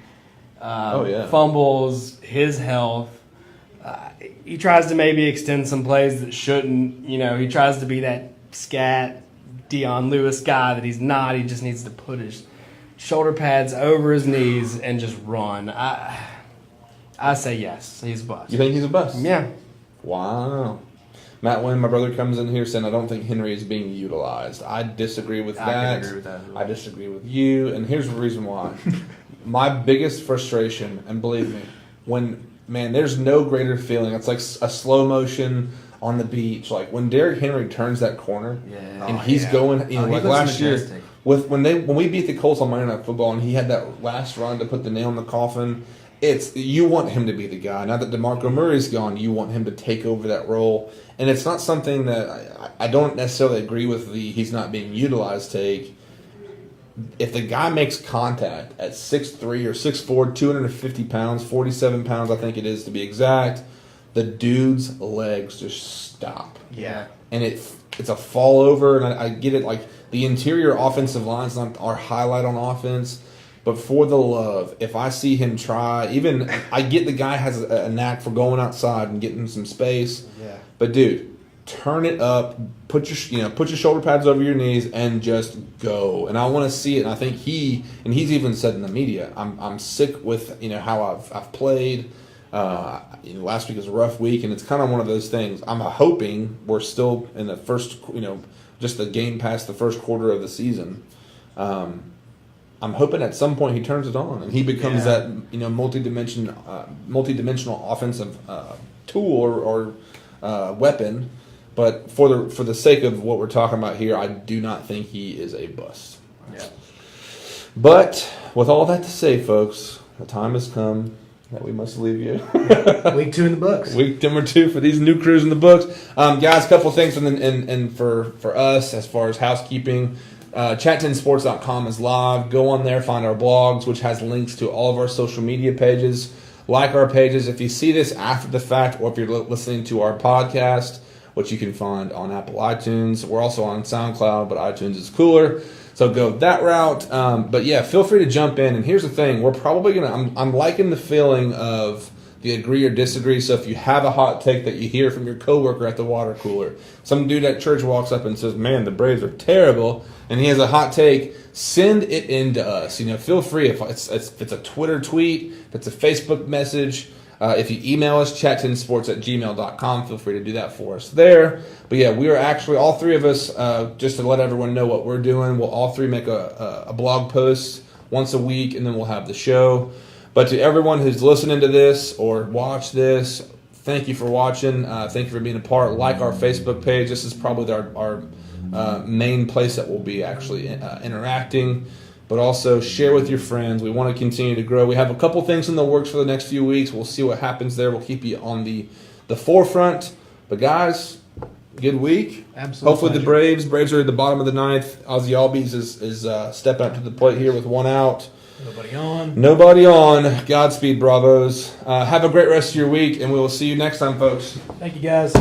Fumbles, his health. He tries to maybe extend some plays that shouldn't. He tries to be that scat Dion Lewis guy that he's not. He just needs to put his shoulder pads over his knees and just run. I say yes. He's a bust. You think he's a bust? Yeah. Wow. Matt Wynn, my brother, comes in here saying, I don't think Henry is being utilized. I disagree with that. I can agree with that as well. I disagree with you, and here's the reason why. My biggest frustration, and believe me, there's no greater feeling. It's like a slow motion on the beach. Like when Derrick Henry turns that corner, and he's going, he like looks last majestic. year, when we beat the Colts on Monday Night Football, and he had that last run to put the nail in the coffin. You want him to be the guy. Now that DeMarco Murray's gone, you want him to take over that role. And it's not something that I don't necessarily agree with he's not being utilized take. If the guy makes contact at 6'3" or 6'4", 250 pounds, 47 pounds, I think it is to be exact, the dude's legs just stop. Yeah. And it's a fall over, and I get it. Like the interior offensive line's not our highlight on offense. But for the love, if I see him try, even I get the guy has a knack for going outside and getting some space. Yeah. But dude, turn it up, put your shoulder pads over your knees, and just go. And I want to see it. And I think he's even said in the media, I'm sick with how I've played. Last week was a rough week, and it's kind of one of those things. I'm hoping we're still in the first, just the game past the first quarter of the season. I'm hoping at some point he turns it on and he becomes that multi-dimensional offensive tool or weapon. But for the sake of what we're talking about here, I do not think he is a bust. Yeah. But with all that to say, folks, the time has come that we must leave you. Week 2 in the books. Week number 2 for these new crews in the books. Guys, a couple things and for us as far as housekeeping. Chat10sports.com is live. Go on there, find our blogs, which has links to all of our social media pages. Like our pages. If you see this after the fact, or if you're listening to our podcast, which you can find on Apple iTunes. We're also on SoundCloud, but iTunes is cooler. So go that route. But yeah, feel free to jump in. And here's the thing. We're probably going to... I'm liking the feeling of the agree or disagree. So if you have a hot take that you hear from your coworker at the water cooler, some dude at church walks up and says, man, the Braves are terrible, and he has a hot take, send it in to us. Feel free. If it's a Twitter tweet, if it's a Facebook message, if you email us, chat10sports@gmail.com, feel free to do that for us there. But yeah, we are actually, all three of us, just to let everyone know what we're doing, we'll all three make a blog post once a week, and then we'll have the show. But to everyone who's listening to this or watched this, thank you for watching. Thank you for being a part. Like our Facebook page. This is probably our main place that we'll be actually interacting. But also share with your friends. We want to continue to grow. We have a couple things in the works for the next few weeks. We'll see what happens there. We'll keep you on the forefront. But guys, good week. Absolutely. Hopefully the Braves are at the bottom of the ninth. Ozzy Albies is stepping up to the plate here with one out. Nobody on. Godspeed, Bravos. Have a great rest of your week, and we will see you next time, folks. Thank you, guys.